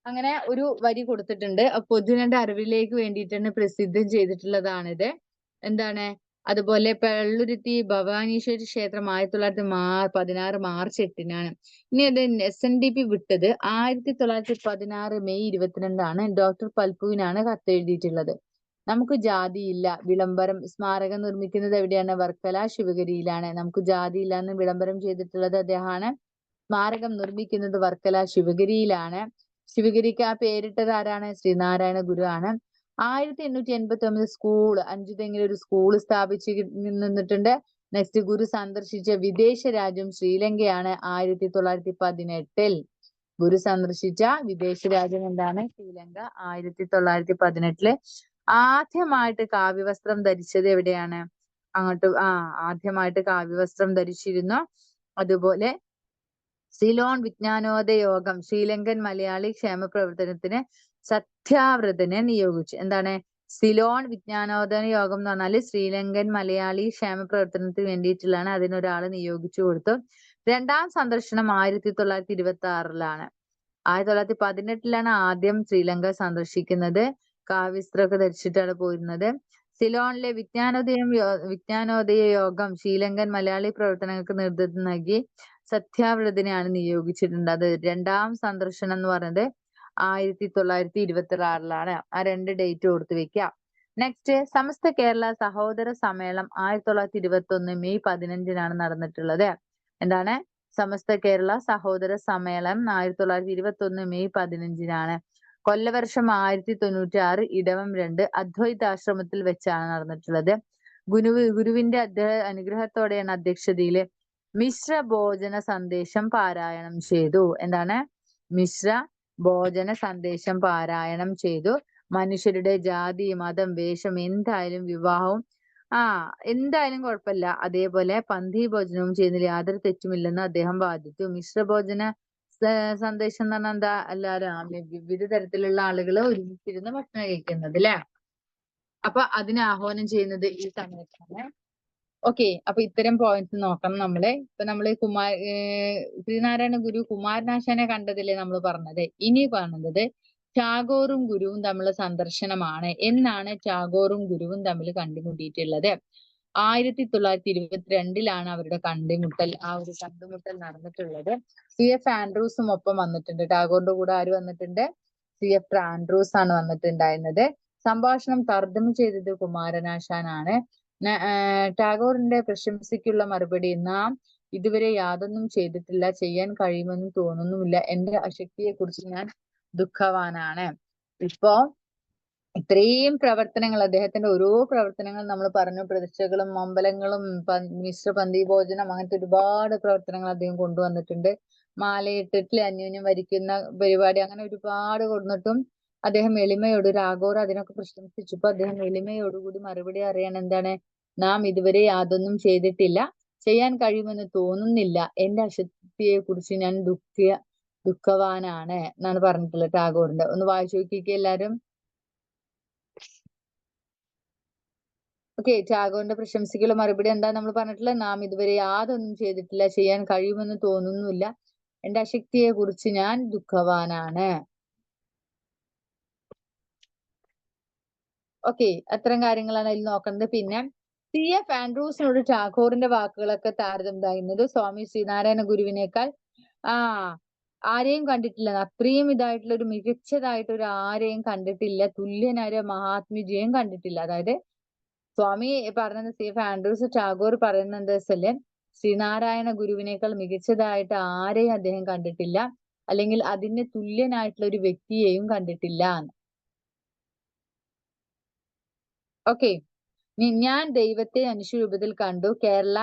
അങ്ങനെ ഒരു വരി കൊടുത്തിട്ടുണ്ട്. പൊതുജനന്റെ അറിവിലേക്ക് വേണ്ടിയിട്ടാണ് പ്രസിദ്ധം ചെയ്തിട്ടുള്ളതാണിത്. എന്താണ്? അതുപോലെ പള്ളുരുത്തി ഭവാനീശ്വരി ക്ഷേത്രം 1916 മാർച്ച് 8-നാണ്. ഇനി അത് SNDP വിട്ടത് 1916 മെയ് 22 ഡോക്ടർ പൽപുവിനാണ് കത്തെഴുതിയിട്ടുള്ളത്. നമുക്ക് ജാതിയില്ല, വിളംബരം സ്മാരകം നിർമ്മിക്കുന്നത് എവിടെയാണ്? വർക്കല ശിവഗിരിയിലാണ്. നമുക്ക് ജാതിയില്ല എന്ന് വിളംബരം ചെയ്തിട്ടുള്ളത് അദ്ദേഹമാണ്. സ്മാരകം നിർമ്മിക്കുന്നത് വർക്കല ശിവഗിരിയിലാണ്. ശിവഗിരിക്ക് ആ പേരിട്ടത് ആരാണ്? ശ്രീനാരായണ ഗുരു ആണ്. 1889 സ്കൂൾ, അഞ്ചുതെങ്ങിൽ ഒരു സ്കൂൾ സ്ഥാപിച്ച് നിന്നിട്ടുണ്ട്. നെക്സ്റ്റ് ഗുരു സന്ദർശിച്ച വിദേശ രാജ്യം ശ്രീലങ്കയാണ് 1918. ഗുരു സന്ദർശിച്ച വിദേശ രാജ്യം എന്താണ്? ശ്രീലങ്ക. 1918 ആദ്യമായിട്ട് കാവ്യവസ്ത്രം ധരിച്ചത് എവിടെയാണ്? ആദ്യമായിട്ട് കാവ്യവസ്ത്രം ധരിച്ചിരുന്നു. അതുപോലെ സിലോൺ വിജ്ഞാനോദയ യോഗം ശ്രീലങ്കൻ മലയാളി ക്ഷേമ പ്രവർത്തനത്തിന് സത്യാവ്രതനെ നിയോഗിച്ചു. എന്താണ്? സിലോൺ വിജ്ഞാനോദയ യോഗം എന്ന് പറഞ്ഞാല് ശ്രീലങ്കൻ മലയാളി ക്ഷേമ പ്രവർത്തനത്തിന് വേണ്ടിയിട്ടുള്ളതാണ്. അതിനൊരാളെ നിയോഗിച്ചു കൊടുത്തു. രണ്ടാം സന്ദർശനം 1926 1918 ആദ്യം ശ്രീലങ്ക സന്ദർശിക്കുന്നത്. കാവ്യവസ്ത്രമൊക്കെ ധരിച്ചിട്ടാണ് പോയിരുന്നത്. സിലോണിലെ വിജ്ഞാനോദയ യോഗം ശ്രീലങ്കൻ മലയാളി പ്രവർത്തനങ്ങൾക്ക് നേതൃത്വം നൽകി സത്യാവ്രതനെയാണ് നിയോഗിച്ചിട്ടുണ്ട്. അത് രണ്ടാം സന്ദർശനം എന്ന് പറയുന്നത് 1926 ആ രണ്ട് ഡേറ്റ് ഓർത്ത് വെക്കാം. നെക്സ്റ്റ് സമസ്ത കേരള സഹോദര സമ്മേളനം 1921 മെയ് 15 നടന്നിട്ടുള്ളത്. എന്താണ്? സമസ്ത കേരള സഹോദര സമ്മേളനം 1921 മെയ് 15 കൊല്ലവർഷം 1096 ഇടവം 2 അദ്വൈതാശ്രമത്തിൽ വെച്ചാണ് നടന്നിട്ടുള്ളത്. ഗുരുവിന്റെ അനുഗ്രഹത്തോടെയാണ് അധ്യക്ഷതയില് മിശ്ര ഭോജന സന്ദേശം പാരായണം ചെയ്തു. എന്താണ്? മിശ്ര ഭോജന സന്ദേശം പാരായണം ചെയ്തു. മനുഷ്യരുടെ ജാതി, മതം, വേഷം എന്തായാലും വിവാഹവും എന്തായാലും കുഴപ്പമില്ല, അതേപോലെ പന്തി ഭോജനവും ചെയ്യുന്നതിൽ യാതൊരു തെറ്റുമില്ലെന്ന് അദ്ദേഹം വാദിച്ചു. മിശ്രഭോജന സന്ദേശം എന്ന് പറഞ്ഞാൽ എന്താ? എല്ലാവരും വിവിധ തരത്തിലുള്ള ആളുകൾ ഒരുമിച്ചിരുന്ന് ഭക്ഷണം കഴിക്കുന്നത് അല്ലെ. അപ്പൊ അതിനെ ആഹ്വാനം ചെയ്യുന്നത് ഈ സമയത്താണ്. ഓക്കെ, അപ്പൊ ഇത്തരം പോയിന്റ്സ് നോക്കണം നമ്മള്. ഇപ്പൊ നമ്മള് ശ്രീനാരായണ ഗുരു കുമാരനാശാനെ കണ്ടതില്ലേ നമ്മൾ പറഞ്ഞത്. ഇനി പറഞ്ഞത് ടാഗോറും ഗുരുവും തമ്മിലുള്ള സന്ദർശനമാണ്. എന്നാണ് ടാഗോറും ഗുരുവും തമ്മിൽ കണ്ടുമുട്ടിയിട്ടുള്ളത്? 1922 അവരുടെ കണ്ടുമുട്ടൽ. ആ ഒരു കണ്ടുമുട്ടൽ നടന്നിട്ടുള്ളത്. CF ആൻഡ്രൂസും ഒപ്പം വന്നിട്ടുണ്ട്. ടാഗോറിന്റെ കൂടെ ആര് വന്നിട്ടുണ്ട്? CF ആൻഡ്രൂസ് ആണ് വന്നിട്ടുണ്ടായിരുന്നത്. സംഭാഷണം തർജ്ജമ ചെയ്തത് കുമാരനാശാനാണ്. ടാഗോറിന്റെ പ്രശംസയ്ക്കുള്ള മറുപടി: നാം ഇതുവരെ യാതൊന്നും ചെയ്തിട്ടില്ല, ചെയ്യാൻ കഴിയുമെന്ന് തോന്നുന്നുമില്ല, എന്റെ അശക്തിയെ കുറിച്ച് ഞാൻ ദുഃഖവാനാണ്. ഇപ്പോ ഇത്രയും പ്രവർത്തനങ്ങൾ, അദ്ദേഹത്തിന്റെ ഓരോ പ്രവർത്തനങ്ങൾ നമ്മൾ പറഞ്ഞു. പ്രതിഷ്ഠകളും അമ്പലങ്ങളും മിശ്ര പന്തി ഭോജനം, അങ്ങനത്തെ ഒരുപാട് പ്രവർത്തനങ്ങൾ അദ്ദേഹം കൊണ്ടുവന്നിട്ടുണ്ട്. മാലയിട്ടിട്ട് അന്യോന്യം വരിക്കുന്ന പരിപാടി, അങ്ങനെ ഒരുപാട് കൊടുത്തിട്ടും അദ്ദേഹം എളിമയോട്, ടാഗോർ അതിനൊക്കെ പ്രശംസിച്ചപ്പോ അദ്ദേഹം എളിമയോടുകൂടി മറുപടി അറിയണം. എന്താണ്? നാം ഇതുവരെ യാതൊന്നും ചെയ്തിട്ടില്ല, ചെയ്യാൻ കഴിയുമെന്ന് തോന്നുന്നില്ല, എന്റെ അശക്തിയെ കുറിച്ച് ഞാൻ ദുഃഖവാനാണ് എന്നാണ് പറഞ്ഞിട്ടുള്ളത് ടാഗോറിന്റെ. ഒന്ന് വായിച്ചു നോക്കിക്കേ എല്ലാരും. ഓക്കെ, ടാഗോറിന്റെ പ്രശംസയ്ക്കുള്ള മറുപടി എന്താ നമ്മൾ പറഞ്ഞിട്ടുള്ളത്? നാം ഇതുവരെ യാതൊന്നും ചെയ്തിട്ടില്ല, ചെയ്യാൻ കഴിയുമെന്ന് തോന്നുന്നില്ല, എന്റെ അശക്തിയെ കുറിച്ച് ഞാൻ ദുഃഖവാനാണ്. ഓക്കെ, അത്തരം കാര്യങ്ങളാണ് അതിൽ നോക്കുന്നത്. പിന്നെ CF ആൻഡ്രൂസിനോട് ടാഗോറിന്റെ വാക്കുകളൊക്കെ താരതമ്യം ചെയ്യുന്നത് സ്വാമി ശ്രീനാരായണ ഗുരുവിനേക്കാൾ ആരെയും കണ്ടിട്ടില്ല, അത്രയും ഇതായിട്ടുള്ള ഒരു മികച്ചതായിട്ട് ഒരു ആരെയും കണ്ടിട്ടില്ല, തുല്യനായ മഹാത്മജിയെയും കണ്ടിട്ടില്ല. അതായത് സ്വാമി പറഞ്ഞത്, CF ആൻഡ്രൂസ് ടാഗോർ പറയുന്നത് എന്താ വെച്ചാല്, ശ്രീനാരായണ ഗുരുവിനേക്കാൾ മികച്ചതായിട്ട് ആരെയും അദ്ദേഹം കണ്ടിട്ടില്ല, അല്ലെങ്കിൽ അതിന് തുല്യനായിട്ടുള്ള ഒരു വ്യക്തിയെയും കണ്ടിട്ടില്ല. ഓക്കെ, ഞാൻ ദൈവത്തെ മനുഷ്യരൂപത്തിൽ കണ്ടു. കേരള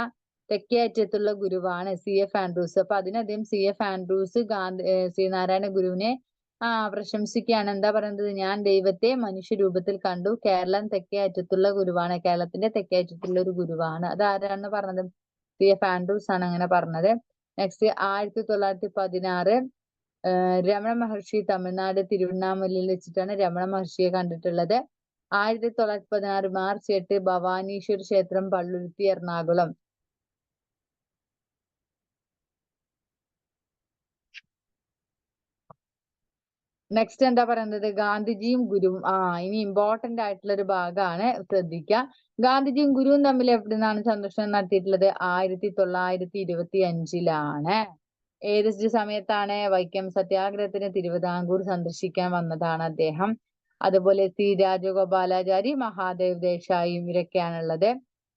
തെക്കേ അറ്റത്തുള്ള ഗുരുവാണ് CF ആൻഡ്രൂസ്. അപ്പൊ അതിനദ്ദേഹം CF ആൻഡ്രൂസ് ശ്രീനാരായണ ഗുരുവിനെ പ്രശംസിക്കുകയാണ്. എന്താ പറയുന്നത്? ഞാൻ ദൈവത്തെ മനുഷ്യരൂപത്തിൽ കണ്ടു. കേരളം തെക്കേ അറ്റത്തുള്ള ഗുരുവാണ്. കേരളത്തിന്റെ തെക്കേ അറ്റത്തുള്ള ഒരു ഗുരുവാണ്. അത് ആരാണ് പറഞ്ഞത്? CF ആൻഡ്രൂസ് ആണ് അങ്ങനെ പറഞ്ഞത്. നെക്സ്റ്റ് 1916 രമണ മഹർഷി തമിഴ്നാട് തിരുവണ്ണാമലയിൽ വെച്ചിട്ടാണ് രമണ മഹർഷിയെ കണ്ടിട്ടുള്ളത്. 1916 മാർച്ച് 8 ഭവാനീശ്വര ക്ഷേത്രം പള്ളുരുത്തി എറണാകുളം. നെക്സ്റ്റ് എന്താ പറയുന്നത്? ഗാന്ധിജിയും ഗുരുവും. ഇനി ഇമ്പോർട്ടന്റ് ആയിട്ടുള്ള ഒരു ഭാഗമാണ്, ശ്രദ്ധിക്കുക. ഗാന്ധിജിയും ഗുരുവും തമ്മിൽ എവിടെ നിന്നാണ് സന്ദർശനം നടത്തിയിട്ടുള്ളത്? 1925 ഏത് സമയത്താണ്? വൈക്കം സത്യാഗ്രഹത്തിന് തിരുവിതാംകൂർ സന്ദർശിക്കാൻ വന്നതാണ് അദ്ദേഹം. അതുപോലെ C രാജഗോപാലാചാരി, മഹാദേവ് ദേശായി ഇവരൊക്കെയാണുള്ളത്.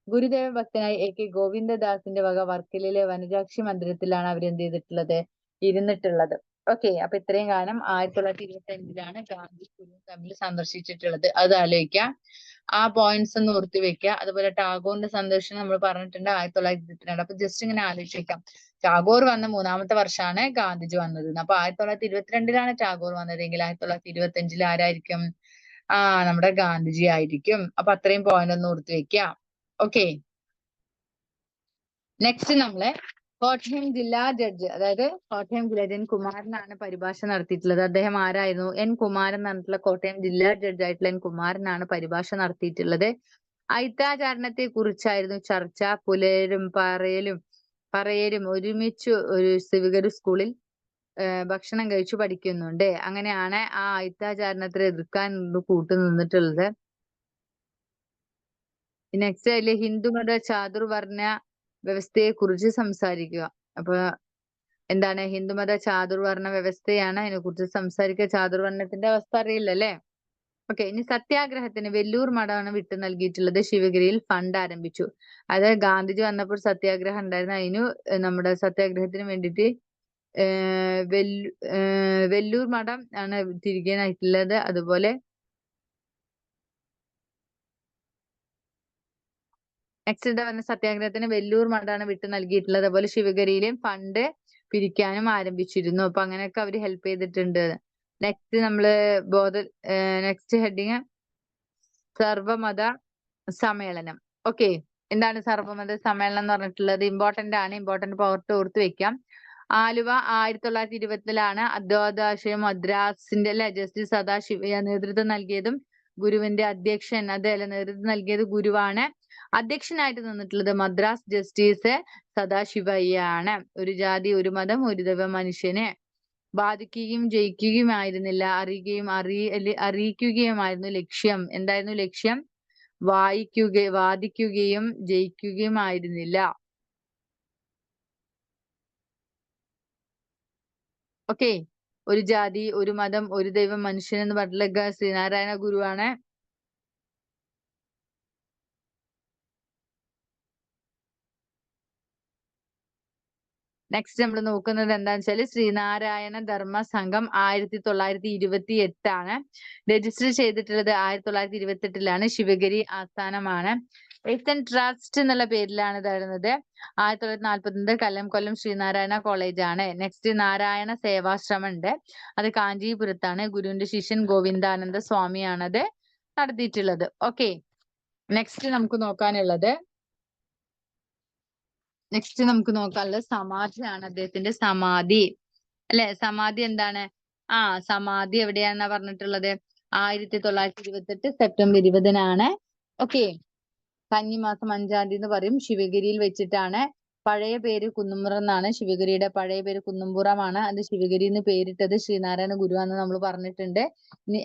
ഗുരുദേവ ഭക്തനായി AK ഗോവിന്ദദാസിന്റെ വക വർക്കലിലെ വനജാക്ഷി മന്ദിരത്തിലാണ് അവർ എന്ത് ചെയ്തിട്ടുള്ളത്? ഇരുന്നിട്ടുള്ളത്. ഓക്കെ, അപ്പൊ ഇത്രയും കാലം 1925 ഗാന്ധി ഗുരുവും തമ്മിൽ സന്ദർശിച്ചിട്ടുള്ളത്. അത് ആലോചിക്കാം. ആ പോയിന്റ്സ് ഒന്ന് ഓർത്തി വെക്കുക. അതുപോലെ ടാഗോറിന്റെ സന്ദർശനം നമ്മൾ പറഞ്ഞിട്ടുണ്ട് 1922. അപ്പൊ ജസ്റ്റ് ഇങ്ങനെ ആലോചിച്ച് വെക്കാം. ടാഗോർ വന്ന 3-ാമത്തെ വർഷമാണ് ഗാന്ധിജി വന്നത്. അപ്പൊ 1922 ടാഗോർ വന്നതെങ്കിൽ 1925 ആരായിരിക്കും? നമ്മുടെ ഗാന്ധിജി ആയിരിക്കും. അപ്പൊ അത്രയും പോയിന്റ് ഒന്ന് ഓർത്ത് വെക്കുക. ഓക്കെ, നെക്സ്റ്റ് നമ്മള് കോട്ടയം ജില്ലാ ജഡ്ജ്, അതായത് കോട്ടയം ജില്ലാ N കുമാരനാണ് പരിഭാഷ നടത്തിയിട്ടുള്ളത്. അദ്ദേഹം ആരായിരുന്നു? N കുമാരൻ പറഞ്ഞിട്ടുള്ള കോട്ടയം ജില്ലാ ജഡ്ജ് ആയിട്ടുള്ള N കുമാരനാണ് പരിഭാഷ നടത്തിയിട്ടുള്ളത്. അയിത്താചരണത്തെ കുറിച്ചായിരുന്നു ചർച്ച. പുലരും പറയലും ഒരുമിച്ച് ഒരു സിവികര് സ്കൂളിൽ ഭക്ഷണം കഴിച്ചു പഠിക്കുന്നുണ്ട്. അങ്ങനെയാണ് ആ അയിത്താചരണത്തെ എതിർക്കാൻ കൂട്ടുനിന്നിട്ടുള്ളത്. നെക്സ്റ്റ് അതില് ഹിന്ദുമത ചാതുർവർണ്ണ വ്യവസ്ഥയെ കുറിച്ച് സംസാരിക്കുക. അപ്പൊ എന്താണ്? ഹിന്ദുമത ചാതുർവർണ്ണ വ്യവസ്ഥയാണ് അതിനെ കുറിച്ച് സംസാരിക്കുക. ചാതുർവർണ്ണത്തിന്റെ അവസ്ഥ അറിയില്ലല്ലേ? ഓക്കെ, ഇനി സത്യാഗ്രഹത്തിന് വെല്ലൂർ മഠമാണ് വിട്ടു നൽകിയിട്ടുള്ളത്. ശിവഗിരിയിൽ ഫണ്ട് ആരംഭിച്ചു. അതായത് ഗാന്ധിജി വന്നപ്പോൾ സത്യാഗ്രഹം ഉണ്ടായിരുന്നു. അതിന് നമ്മുടെ സത്യാഗ്രഹത്തിന് വേണ്ടിയിട്ട് വെല്ലൂർ മഠം ആണ് തിരികെ ആയിട്ടുള്ളത്. അതുപോലെ നെക്സ്റ്റ് എന്താ പറഞ്ഞ? സത്യാഗ്രഹത്തിന് വെല്ലൂർ മഠമാണ് വിട്ടു നൽകിയിട്ടുള്ളത്. അതുപോലെ ശിവഗിരിയിലും ഫണ്ട് പിരിക്കാനും ആരംഭിച്ചിരുന്നു. അപ്പൊ അങ്ങനെയൊക്കെ അവര് ഹെൽപ്പ് ചെയ്തിട്ടുണ്ട്. നെക്സ്റ്റ് നമ്മള് നെക്സ്റ്റ് ഹെഡിങ് സർവമത സമ്മേളനം. ഓക്കെ, എന്താണ് സർവമത സമ്മേളനം എന്ന് പറഞ്ഞിട്ടുള്ളത്? ഇമ്പോർട്ടന്റ് ആണ്. ഇമ്പോർട്ടന്റ് പവർ ഓർത്ത് വെക്കാം. ആലുവ 1920 അദ്വൈതാശ്രയം മദ്രാസിന്റെ ജസ്റ്റിസ് സദാശിവ നേതൃത്വം നൽകിയതും ഗുരുവിന്റെ അധ്യക്ഷൻ നേതൃത്വം നൽകിയത് ഗുരുവാണ്. അധ്യക്ഷനായിട്ട് നിന്നിട്ടുള്ളത് മദ്രാസ് ജസ്റ്റിസ് സദാശിവയ്യാണ്. ഒരു ജാതി ഒരു മതം ഒരു ദൈവം മനുഷ്യനെ ബാധിക്കുകയും ജയിക്കുകയുമായിരുന്നില്ല, അറിയിക്കുകയുമായിരുന്നു ലക്ഷ്യം. എന്തായിരുന്നു ലക്ഷ്യം? വാദിക്കുകയും ജയിക്കുകയുമായിരുന്നില്ല. ഓക്കെ, ഒരു ജാതി ഒരു മതം ഒരു ദൈവം മനുഷ്യൻ എന്ന് പറഞ്ഞിട്ടുള്ള ശ്രീനാരായണ ഗുരുവാണ്. നെക്സ്റ്റ് നമ്മൾ നോക്കുന്നത് എന്താണെന്ന് വെച്ചാൽ ശ്രീനാരായണ ധർമ്മ സംഘം 1928 രജിസ്റ്റർ ചെയ്തിട്ടുള്ളത്. 1928 ശിവഗിരി ആസ്ഥാനമാണ്. എയ്ത്തൻ ട്രസ്റ്റ് എന്നുള്ള പേരിലാണ് ഇതായിരുന്നത്. 1949 കൊല്ലം ശ്രീനാരായണ കോളേജ് ആണ്. നെക്സ്റ്റ് നാരായണ സേവാശ്രമം ഉണ്ട്. അത് കാഞ്ചീപുരത്താണ്. ഗുരുവിന്റെ ശിഷ്യൻ ഗോവിന്ദാനന്ദ സ്വാമിയാണത് നടത്തിയിട്ടുള്ളത്. ഓക്കെ, നെക്സ്റ്റ് നമുക്ക് നോക്കാനുള്ളത് സമാധിയാണ്. അദ്ദേഹത്തിന്റെ സമാധി അല്ലെ? സമാധി എന്താണ്? സമാധി എവിടെയാണെന്നാ പറഞ്ഞിട്ടുള്ളത്? 1928 സെപ്റ്റംബർ 20 ഓക്കെ, കന്നിമാസം 5 എന്ന് പറയും. ശിവഗിരിയിൽ വെച്ചിട്ടാണ്. പഴയ പേര് കുന്നുംപുറം എന്നാണ്. ശിവഗിരിയുടെ പഴയ പേര് കുന്നുംപുറമാണ്. അത് ശിവഗിരി എന്ന് പേരിട്ടത് ശ്രീനാരായണ ഗുരുവാന്ന് നമ്മൾ പറഞ്ഞിട്ടുണ്ട്. ഇനി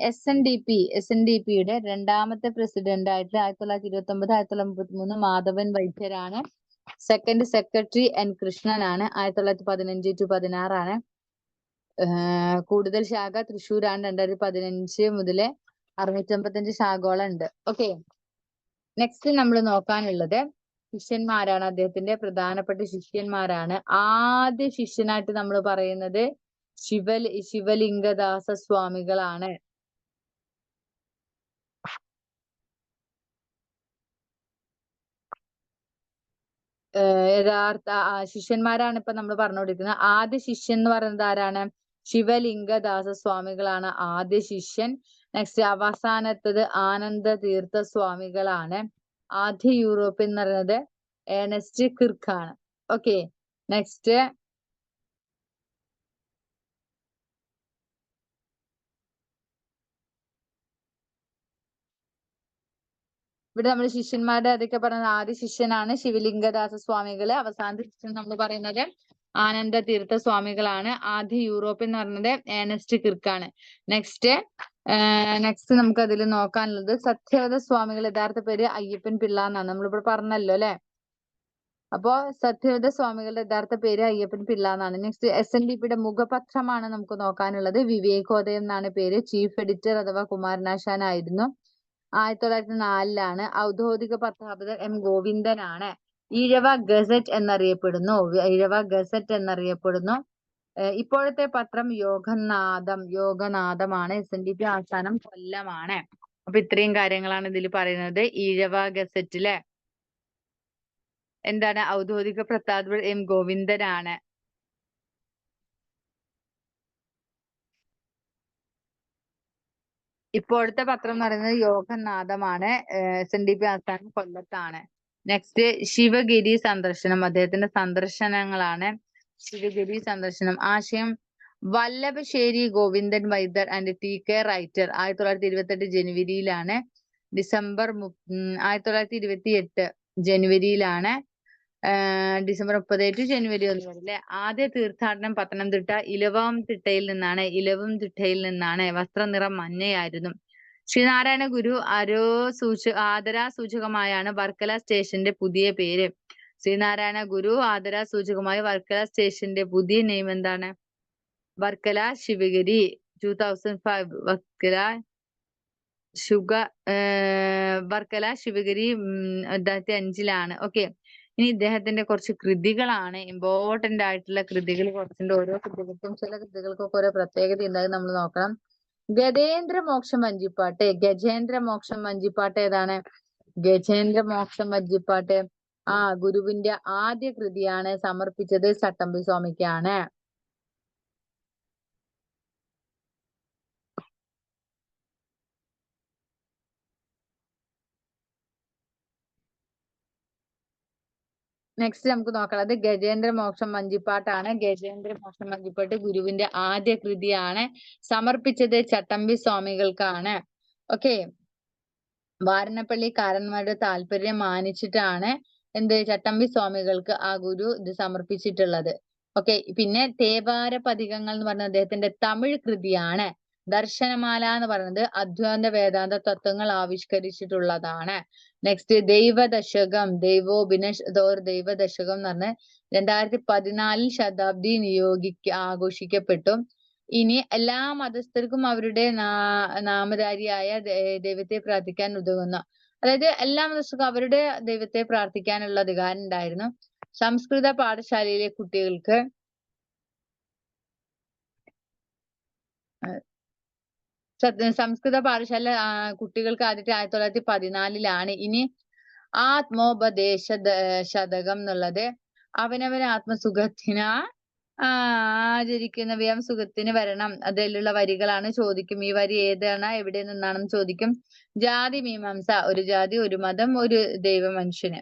SNDPയുടെ 2ാമത്തെ പ്രസിഡന്റ് ആയിട്ട് 1929 1933 മാധവൻ വൈദ്യരാണ്. സെക്കൻഡ് സെക്രട്ടറി N കൃഷ്ണനാണ്. 1915 to 16 കൂടുതൽ ശാഖ തൃശ്ശൂരാണ്. 2015 മുതല് 655 ശാഖകളും ഉണ്ട്. ഓക്കെ, നെക്സ്റ്റ് നമ്മൾ നോക്കാനുള്ളത് ശിഷ്യന്മാരാണ്. അദ്ദേഹത്തിന്റെ പ്രധാനപ്പെട്ട ശിഷ്യന്മാരാണ്. ആദ്യ ശിഷ്യനായിട്ട് നമ്മൾ പറയുന്നത് ശിവലിംഗദാസ സ്വാമികളാണ്. യഥാർത്ഥ ശിഷ്യന്മാരാണ് ഇപ്പൊ നമ്മൾ പറഞ്ഞുകൊണ്ടിരിക്കുന്നത്. ആദ്യ ശിഷ്യൻ എന്ന് പറയുന്നത് ആരാണ്? ശിവലിംഗദാസ സ്വാമികളാണ് ആദ്യ ശിഷ്യൻ. നെക്സ്റ്റ് അവസാനത്തത് ആനന്ദ തീർത്ഥ സ്വാമികളാണ്. ആദ്യ യൂറോപ്യൻ എന്ന് പറയുന്നത് ഏണസ്റ്റ് കിർക്കാണ്. ഓക്കെ, നെക്സ്റ്റ് ഇവിടെ നമ്മൾ ശിഷ്യന്മാരുടെ അതൊക്കെ പറയുന്നത് ആദ്യ ശിഷ്യനാണ് ശിവലിംഗദാസ സ്വാമികള്. അവസാനത്തെ ശിഷ്യൻ നമ്മൾ പറയുന്നത് ആനന്ദ തീർത്ഥ സ്വാമികളാണ്. ആദ്യ യൂറോപ്യൻ എന്ന് പറയുന്നത് ഏണസ്റ്റ് കിർക്കാണ്. നെക്സ്റ്റ് നമുക്ക് അതിൽ നോക്കാനുള്ളത് സത്യവ്രത സ്വാമികൾ. യഥാർത്ഥ പേര് അയ്യപ്പൻ പിള്ള എന്നാണ് നമ്മളിവിടെ പറഞ്ഞല്ലോ അല്ലെ. അപ്പോ സത്യവ്രത സ്വാമികളുടെ യഥാർത്ഥ പേര് അയ്യപ്പൻ പിള്ള എന്നാണ്. നെക്സ്റ്റ് SNDPയുടെ മുഖപത്രമാണ് നമുക്ക് നോക്കാനുള്ളത്. വിവേകോദയം എന്നാണ് പേര്. ചീഫ് എഡിറ്റർ അഥവാ കുമാരനാശാൻ ആയിരുന്നു. 1904 ഔദ്യോഗിക പത്രാധിപർ M ഗോവിന്ദനാണ്. ഈഴവ ഗസറ്റ് എന്നറിയപ്പെടുന്നു. ഈഴവ ഗസറ്റ് എന്നറിയപ്പെടുന്നു. ഇപ്പോഴത്തെ പത്രം യോഗനാഥമാണ്. SNDP ആസ്ഥാനം കൊല്ലമാണ്. അപ്പൊ ഇത്രയും കാര്യങ്ങളാണ് ഇതിൽ പറയുന്നത്. ഈഴവ ഗസറ്റിലെ എന്താണ്? ഔദ്യോഗിക പത്രാധിപർ M ഗോവിന്ദനാണ്. ഇപ്പോഴത്തെ പത്രം എന്ന് പറയുന്നത് യോഗനാഥമാണ്. SNDP ആസ്ഥാനം കൊല്ലത്താണ്. നെക്സ്റ്റ് ശിവഗിരി സന്ദർശനം. അദ്ദേഹത്തിന്റെ സന്ദർശനങ്ങളാണ്. ശിവഗിരി സന്ദർശനം. ആശയം വല്ലഭശ്ശേരി ഗോവിന്ദൻ വൈദ്യർ ആൻഡ് TK റൈറ്റർ. 1928 ജനുവരിയിലാണ്. 1928 ജനുവരിയിലാണ്. ഡിസംബർ 30 ജനുവരി 1 അല്ലെ. ആദ്യ തീർത്ഥാടനം പത്തനംതിട്ട ഇലവംതിട്ടയിൽ നിന്നാണ്. വസ്ത്രനിറം മഞ്ഞയായിരുന്നു. ശ്രീനാരായണ ഗുരു ആദരാസൂചകമായാണ് വർക്കല സ്റ്റേഷന്റെ പുതിയ പേര്. ശ്രീനാരായണ ഗുരു ആദരാസൂചകമായി വർക്കല സ്റ്റേഷന്റെ പുതിയ നെയിം എന്താണ്? വർക്കല ശിവഗിരി. 2005 വർക്കല ശിവഗിരി 2005 ഓക്കെ. ഇനി ഇദ്ദേഹത്തിന്റെ കുറച്ച് കൃതികളാണ്. ഇമ്പോർട്ടന്റ് ആയിട്ടുള്ള കൃതികൾ കുറച്ചുണ്ട്. ഓരോ കൃതികൾക്കും ചില കൃതികൾക്കൊക്കെ ഓരോ പ്രത്യേകത ഉണ്ടാകും, നമ്മൾ നോക്കണം. ഗജേന്ദ്രമോക്ഷം വഞ്ചിപ്പാട്ട്. ഗജേന്ദ്രമോക്ഷം വഞ്ചിപ്പാട്ട് ഏതാണ്? ഗജേന്ദ്രമോക്ഷം വഞ്ചിപ്പാട്ട് ഗുരുവിന്റെ ആദ്യ കൃതിയാണ്. സമർപ്പിച്ചത് ചട്ടമ്പി സ്വാമിക്കാണ്. നെക്സ്റ്റ് നമുക്ക് നോക്കുന്നത് ഗജേന്ദ്രമോക്ഷം വഞ്ചിപ്പാട്ടാണ്. ഗജേന്ദ്രമോക്ഷം വഞ്ചിപ്പാട്ട് ഗുരുവിന്റെ ആദ്യ കൃതിയാണ്. സമർപ്പിച്ചത് ചട്ടമ്പി സ്വാമികൾക്കാണ്. ഓക്കെ, വാരണപ്പള്ളിക്കാരന്മാരുടെ താല്പര്യം മാനിച്ചിട്ടാണ് ചട്ടമ്പി സ്വാമികൾക്ക് ഗുരു ഇത് സമർപ്പിച്ചിട്ടുള്ളത്. ഓക്കെ, പിന്നെ തേവാര പതികങ്ങൾ എന്ന് പറഞ്ഞ അദ്ദേഹത്തിന്റെ തമിഴ് കൃതിയാണ്. ദർശനമാല എന്ന് പറയുന്നത് അദ്വൈത വേദാന്ത തത്വങ്ങൾ ആവിഷ്കരിച്ചിട്ടുള്ളതാണ്. നെക്സ്റ്റ് ദൈവദശകം. ദൈവദശകം എന്ന് പറഞ്ഞ 2014 ശതാബ്ദി ആഘോഷിക്കപ്പെട്ടു. ഇനി എല്ലാ മതസ്ഥർക്കും അവരുടെ നാമധാരിയായ ദൈവത്തെ പ്രാർത്ഥിക്കാൻ ഉതകുന്ന, അതായത് എല്ലാ മതസ്ഥർക്കും അവരുടെ ദൈവത്തെ പ്രാർത്ഥിക്കാനുള്ള അധികാരം ഉണ്ടായിരുന്നു. സംസ്കൃത പാഠശാലയിലെ കുട്ടികൾക്ക് സംസ്കൃത പാഠശാല കുട്ടികൾക്ക് ആദ്യത്തെ 1914 ഇനി ആത്മോപദേശ ശതകം എന്നുള്ളത് അവനവൻ ആത്മസുഖത്തിന് ആചരിക്കുന്നവയും സുഖത്തിന് വരണം. അതിലുള്ള വരികളാണ്. ചോദിക്കും ഈ വരി ഏതാണ്, എവിടെ നിന്നാണെന്ന് ചോദിക്കും. ജാതി മീമാംസ. ഒരു ജാതി, ഒരു മതം, ഒരു ദൈവ മനുഷ്യന്.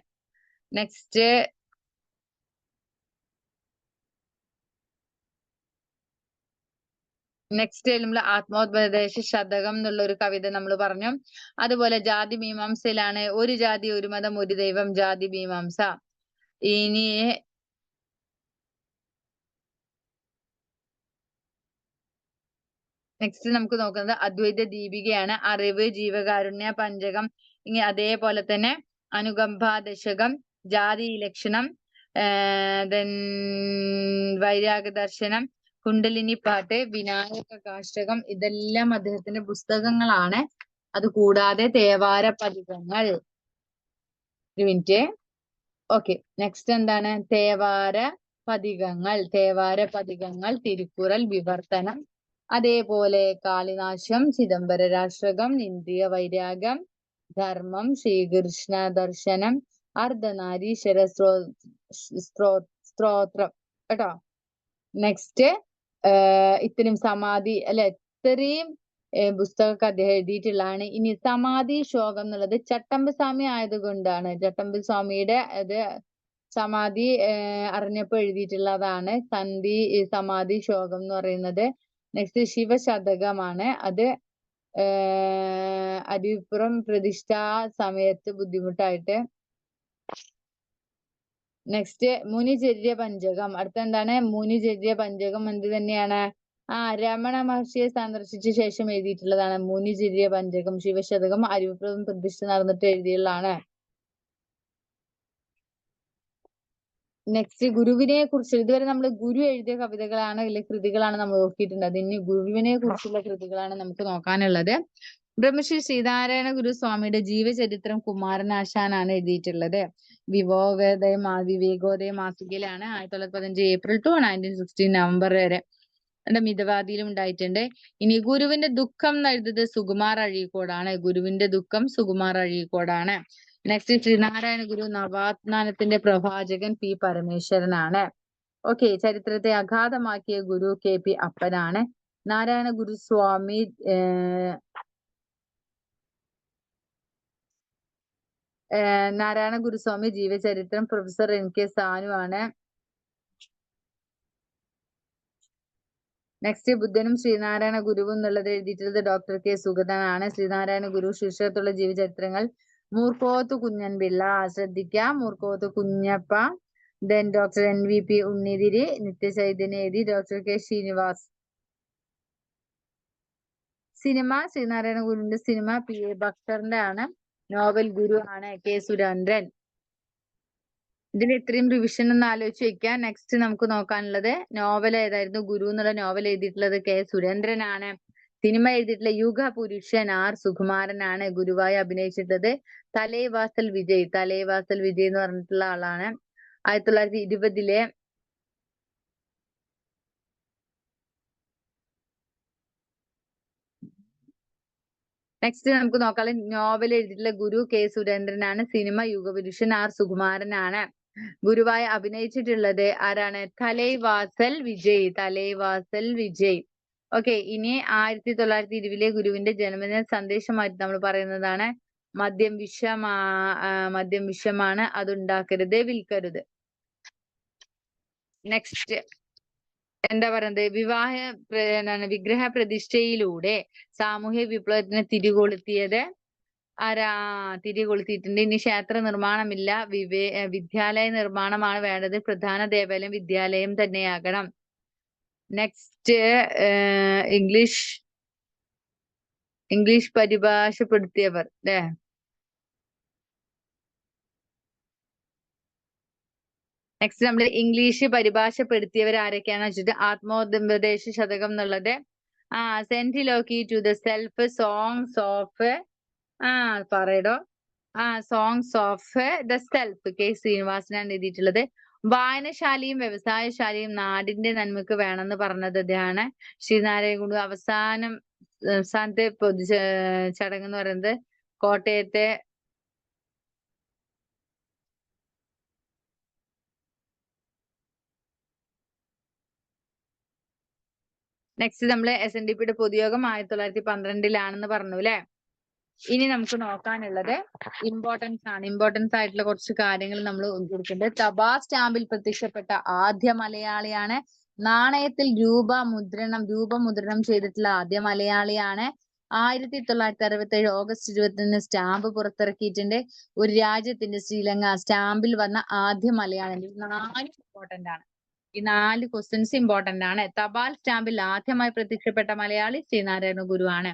നെക്സ്റ്റ് നമ്മൾ ആത്മോപദേശ ശതകം എന്നുള്ള ഒരു കവിത നമ്മൾ പറഞ്ഞു. അതുപോലെ ജാതി മീമാംസയിലാണ് ഒരു ജാതി, ഒരു മതം, ഒരു ദൈവം, ജാതി മീമാംസ. ഇനി നെക്സ്റ്റ് നമുക്ക് നോക്കുന്നത് അദ്വൈത ദീപികയാണ്. അറിവ്, ജീവകാരുണ്യ പഞ്ചകം, ഇനി അതേപോലെ തന്നെ അനുകമ്പ ദശകം, ജാതി ലക്ഷണം, വൈരാഗ ദർശനം, കുണ്ടലിനി പാട്ട്, വിനായക കാഷ്ടകം, ഇതെല്ലാം അദ്ദേഹത്തിന്റെ പുസ്തകങ്ങളാണ്. അത് കൂടാതെ തേവാര പതികങ്ങൾ. ഒരു മിനിറ്റ്. ഓക്കെ, നെക്സ്റ്റ് എന്താണ്? തേവാര പതികങ്ങൾ, തിരുക്കുറൽ, വിവർത്തനം, അതേപോലെ കാളിനാശം, ചിദംബര രാഷ്ട്രകം, ഇന്ദ്രിയ വൈരാഗം, ധർമ്മം, ശ്രീകൃഷ്ണ ദർശനം, അർദ്ധനാരീശ്വര സ്ത്രോത്രം കേട്ടോ. നെക്സ്റ്റ് ഇത്രയും സമാധി അല്ലെ, ഇത്രയും പുസ്തകമൊക്കെ അദ്ദേഹം എഴുതിയിട്ടുള്ളതാണ്. ഇനി സമാധി ശോകം എന്നുള്ളത് ചട്ടമ്പി സ്വാമി ആയതുകൊണ്ടാണ്, ചട്ടമ്പി സ്വാമിയുടെ ഇത് സമാധി അറിഞ്ഞപ്പോ എഴുതിയിട്ടുള്ളതാണ് സമാധി ശോകം എന്ന് പറയുന്നത്. നെക്സ്റ്റ് ശിവശതകമാണ്, അത് അരിപ്പുറം പ്രതിഷ്ഠാ സമയത്ത് ബുദ്ധിമുട്ടായിട്ട്. നെക്സ്റ്റ് മുനിചര്യ പഞ്ചകം, അടുത്ത എന്താണ് മുനിചര്യ പഞ്ചകം, എന്ത് തന്നെയാണ് രമണ മഹർഷിയെ സന്ദർശിച്ച ശേഷം എഴുതിയിട്ടുള്ളതാണ് മുനിചര്യ പഞ്ചകം. ശിവശതകം അരിപ്പുറം പ്രതിഷ്ഠ നടന്നിട്ട് എഴുതിയുള്ളതാണ്. നെക്സ്റ്റ് ഗുരുവിനെ കുറിച്ച്, ഇതുവരെ നമ്മൾ ഗുരു എഴുതിയ കവിതകളാണ് അല്ലെങ്കിൽ കൃതികളാണ് നമ്മൾ നോക്കിയിട്ടുള്ളത്. ഇനി ഗുരുവിനെ കുറിച്ചുള്ള കൃതികളാണ് നമുക്ക് നോക്കാനുള്ളത്. ബ്രഹ്മശ്രീ ശ്രീനാരായണ ഗുരുസ്വാമിയുടെ ജീവചരിത്രം കുമാരനാശാനാണ് എഴുതിയിട്ടുള്ളത്. വിവേകോദയ മാസികയിലാണ് 1915 ഏപ്രിൽ ടു 1916 നവംബർ വരെ മിതവാദിയിലും ഉണ്ടായിട്ടുണ്ട്. ഇനി ഗുരുവിന്റെ ദുഃഖം എഴുതുന്നത് സുകുമാർ അഴീക്കോടാണ്. ഗുരുവിന്റെ ദുഃഖം സുകുമാർ അഴീക്കോടാണ്. നെക്സ്റ്റ് ശ്രീനാരായണ ഗുരു നവാത്മാനത്തിന്റെ പ്രവാചകൻ പി പരമേശ്വരനാണ്. ഓക്കെ, ചരിത്രത്തെ അഗാധമാക്കിയ ഗുരു KP അപ്പനാണ്. നാരായണ ഗുരുസ്വാമി നാരായണ ഗുരുസ്വാമി ജീവചരിത്രം പ്രൊഫസർ NK സാനു ആണ്. നെക്സ്റ്റ് ബുദ്ധനും ശ്രീനാരായണ ഗുരുവും എന്നുള്ളത് എഴുതിയിട്ടുള്ളത് ഡോക്ടർ K സുഗതനാണ്. ശ്രീനാരായണ ഗുരു ശീർഷകത്തുള്ള ജീവചരിത്രങ്ങൾ മൂർക്കോത്ത് കുഞ്ഞൻപിള്ള, ശ്രദ്ധിക്കുക, Moorkoth Kunhappa, then doctor NVP Unnithiri, Nithyachaithanya എഴുതി doctor K Sreenivas. Cinema Sreenarayana ഗുരുവിന്റെ സിനിമ PA ബക്തറിന്റെ ആണ്. നോവൽ ഗുരു ആണ് K സുരേന്ദ്രൻ. ഇതിൽ ഇത്രയും റിവിഷൻ ഒന്ന് ആലോചിച്ച് വെക്കുക. നെക്സ്റ്റ് നമുക്ക് നോക്കാനുള്ളത് നോവൽ ഏതായിരുന്നു? ഗുരു എന്നുള്ള നോവൽ എഴുതിയിട്ടുള്ളത് K സുരേന്ദ്രനാണ്. സിനിമ എഴുതിയിട്ടുള്ള യുഗപുരുഷൻ R സുകുമാരനാണ്. ഗുരുവായി അഭിനയിച്ചിട്ടുള്ളത് തലേവാസൽ വിജയ് എന്ന് പറഞ്ഞിട്ടുള്ള ആളാണ്. 1920 നെക്സ്റ്റ് നമുക്ക് നോക്കാം. നോവൽ എഴുതിയിട്ടുള്ള ഗുരു K സുരേന്ദ്രനാണ്. Cinema Yugapurushan R സുകുമാരനാണ്. ഗുരുവായി അഭിനയിച്ചിട്ടുള്ളത് ആരാണ്? തലൈവാസൽ വിജയ്. ഓക്കെ, ഇനി 1920 ഗുരുവിന്റെ ജന്മദിന സന്ദേശമായിട്ട് നമ്മൾ പറയുന്നതാണ് മദ്യം വിഷമാണ്, അതുണ്ടാക്കരുത്, വിൽക്കരുത്. നെക്സ്റ്റ് എന്താ പറയുന്നത്? വിഗ്രഹ പ്രതിഷ്ഠയിലൂടെ സാമൂഹ്യ വിപ്ലവത്തിന് തിരികൊളുത്തിയിട്ടുണ്ട്. ഇനി ക്ഷേത്ര നിർമ്മാണമില്ല, വിദ്യാലയ നിർമ്മാണമാണ് വേണ്ടത്. പ്രധാന ദേവാലയം വിദ്യാലയം തന്നെയാകണം. നെക്സ്റ്റ് ഇംഗ്ലീഷ് പരിഭാഷപ്പെടുത്തിയവർ അല്ലേ? നെക്സ്റ്റ് നമ്മൾ ഇംഗ്ലീഷ് പരിഭാഷപ്പെടുത്തിയവർ ആരൊക്കെയാണെന്ന് വെച്ചിട്ട് ആത്മോപദേശ ശതകം എന്നുള്ളത് centiloquy to the self, songs of songs of the self K ശ്രീനിവാസനാണ് എഴുതിയിട്ടുള്ളത്. വായനശാലയും വ്യവസായശാലയും നാടിന്റെ നന്മക്ക് വേണമെന്ന് പറഞ്ഞത് ഇതാണ് ശ്രീനാരായണ ഗുരു. അവസാനത്തെ പൊതു ചടങ്ങ് എന്ന് പറയുന്നത് കോട്ടയത്തെ നെക്സ്റ്റ് നമ്മള് SNDPയുടെ പൊതുയോഗം 1912 പറഞ്ഞു അല്ലെ. ഇനി നമുക്ക് നോക്കാനുള്ളത് ഇമ്പോർട്ടൻസ് ആയിട്ടുള്ള കുറച്ച് കാര്യങ്ങൾ നമ്മൾ കൊടുക്കുന്നുണ്ട്. തപാൽ സ്റ്റാമ്പിൽ പ്രത്യക്ഷപ്പെട്ട ആദ്യ മലയാളിയാണ്. നാണയത്തിൽ രൂപമുദ്രണം ചെയ്തിട്ടുള്ള ആദ്യ മലയാളിയാണ്. 1967 ഓഗസ്റ്റ് 21 സ്റ്റാമ്പ് പുറത്തിറക്കിയിട്ടുണ്ട്. ഒരു രാജ്യത്തിന്റെ ശ്രീലങ്ക സ്റ്റാമ്പിൽ വന്ന ആദ്യ മലയാളി. 4 ഇമ്പോർട്ടന്റ് ആണ്. ഈ 4 ക്വസ്റ്റ്യൻസ് ഇമ്പോർട്ടന്റ് ആണ്. തപാൽ സ്റ്റാമ്പിൽ ആദ്യമായി പ്രത്യക്ഷപ്പെട്ട മലയാളി ശ്രീനാരായണ ഗുരു ആണ്.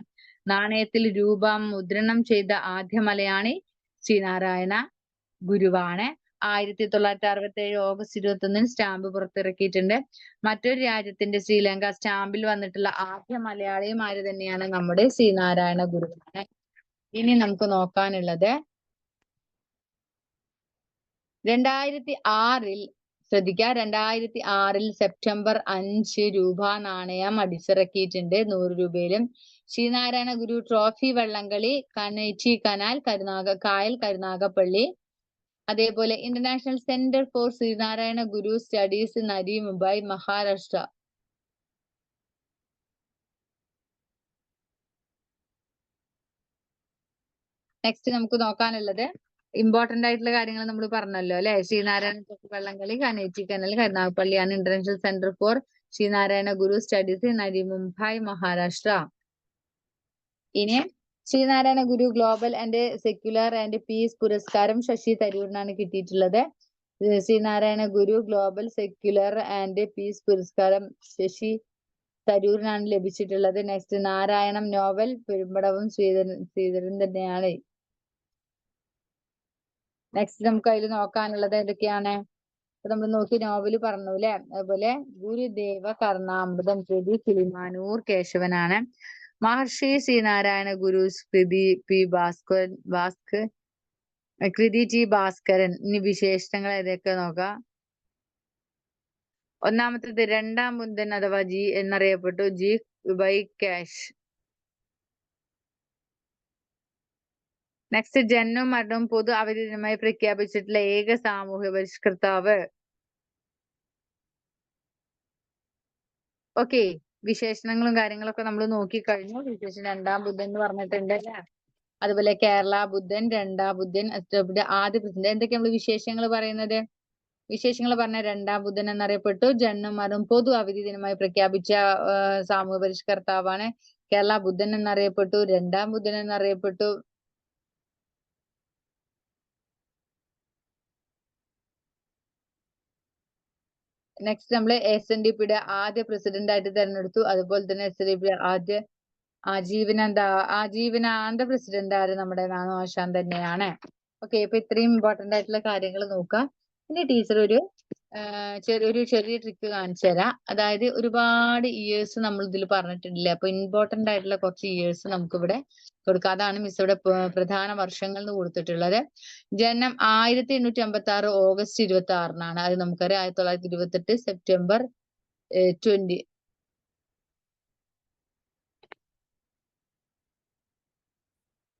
നാണയത്തിൽ മുദ്രണം ചെയ്ത ആദ്യ മലയാളി ശ്രീനാരായണ ഗുരുവാണ്. 1967 ഓഗസ്റ്റ് 21 സ്റ്റാമ്പ് പുറത്തിറക്കിയിട്ടുണ്ട്. മറ്റൊരു രാജ്യത്തിന്റെ ശ്രീലങ്ക സ്റ്റാമ്പിൽ വന്നിട്ടുള്ള ആദ്യ മലയാളിയും ആര് തന്നെയാണ്? നമ്മുടെ ശ്രീനാരായണ ഗുരുവാണ്. ഇനി നമുക്ക് നോക്കാനുള്ളത് 2006 ശ്രദ്ധിക്കുക, 2006 സെപ്റ്റംബർ 5 രൂപ നാണയം അടിച്ചിറക്കിയിട്ടുണ്ട് 100 രൂപയിലും. ശ്രീനാരായണ ഗുരു ട്രോഫി വള്ളംകളി കനേറ്റി കനാൽ കായൽ കരുനാഗപ്പള്ളി അതേപോലെ international centre for Sreenarayana Guru studies Navi Mumbai Maharashtra. Next നമുക്ക് നോക്കാനുള്ളത് ഇമ്പോർട്ടന്റ് ആയിട്ടുള്ള കാര്യങ്ങൾ നമ്മൾ പറഞ്ഞല്ലോ അല്ലെ. ശ്രീനാരായണ വള്ളംകളി, കനേറ്റി കനൽ, കരുനാഗപ്പള്ളിയാണ് international centre for Sreenarayana Guru studies Navi Mumbai Maharashtra. ഇനി Sreenarayana Guru global and secular and peace പുരസ്കാരം ശശി തരൂരിനാണ് കിട്ടിയിട്ടുള്ളത്. Sreenarayana Guru global secular and peace പുരസ്കാരം ശശി തരൂരിനാണ് ലഭിച്ചിട്ടുള്ളത്. നെക്സ്റ്റ് നാരായണം നോവൽ പെരുമ്പടവും ശ്രീധരൻ തന്നെയാണ്. നെക്സ്റ്റ് നമുക്ക് അതിൽ നോക്കാനുള്ളത് എന്തൊക്കെയാണ്? നമ്മൾ നോക്കി നോവല് പറഞ്ഞു അല്ലെ. അതുപോലെ ഗുരുദേവ കർണാമൃതം കൃതി കിളിമാനൂർ കേശവനാണ്. മഹർഷി ശ്രീനാരായണ ഗുരു കൃതി ടി ഭാസ്കരൻ. ഇനി വിശേഷണങ്ങൾ ഏതൊക്കെ നോക്കാം. ഒന്നാമത്തേത് രണ്ടാം ബുദ്ധൻ അഥവാ ജി എന്നറിയപ്പെട്ടു ജി ബൈ കാഷ്. നെക്സ്റ്റ് ജനനവും മരണവും പൊതു അവധി ദിനമായി പ്രഖ്യാപിച്ചിട്ടുള്ള ഏക സാമൂഹ്യ പരിഷ്കർത്താവ്. ഓക്കെ, വിശേഷണങ്ങളും കാര്യങ്ങളൊക്കെ നമ്മൾ നോക്കിക്കഴിഞ്ഞു. വിശേഷം രണ്ടാം ബുദ്ധൻ എന്ന് പറഞ്ഞിട്ടുണ്ട് അല്ലെ. അതുപോലെ കേരള ബുദ്ധൻ, രണ്ടാം ബുദ്ധൻ, ആദ്യ പ്രസിഡന്റ്. എന്തൊക്കെ നമ്മൾ വിശേഷങ്ങൾ പറയുന്നത്? വിശേഷങ്ങൾ പറഞ്ഞ രണ്ടാം ബുദ്ധൻ എന്നറിയപ്പെട്ടു. ജനനം മരണം പൊതു അവധി ദിനമായി പ്രഖ്യാപിച്ച സാമൂഹ്യ പരിഷ്കർത്താവാണ്. കേരള ബുദ്ധൻ എന്നറിയപ്പെട്ടു. രണ്ടാം ബുദ്ധൻ എന്നറിയപ്പെട്ടു. നെക്സ്റ്റ് നമ്മൾ SNDPയുടെ ആദ്യ പ്രസിഡന്റ് ആയിട്ട് തെരഞ്ഞെടുത്തു. അതുപോലെ തന്നെ SNDPയുടെ ആദ്യ ആജീവനാന്ത പ്രസിഡന്റ് ആര്? നമ്മുടെ നാണു ആശാൻ തന്നെയാണ്. ഓക്കെ, അപ്പൊ ഇത്രയും ഇമ്പോർട്ടന്റ് ആയിട്ടുള്ള കാര്യങ്ങൾ നോക്കാം. ഇനി ടീച്ചർ ഒരു ചെറിയ ട്രിക്ക് കാണിച്ചു തരാം. അതായത് ഒരുപാട് ഇയേഴ്സ് നമ്മൾ ഇതിൽ പറഞ്ഞിട്ടില്ല. അപ്പൊ ഇമ്പോർട്ടന്റ് ആയിട്ടുള്ള കുറച്ച് ഇയേഴ്സ് നമുക്ക് ഇവിടെ കൊടുക്കാം. അതാണ് മിസ് ഇവിടെ പ്രധാന വർഷങ്ങൾ എന്ന് കൊടുത്തിട്ടുള്ളത്. ജനനം 1856 ഓഗസ്റ്റ് 26-നാണ്. അത് നമുക്കറിയാം. 1928 സെപ്റ്റംബർ 20.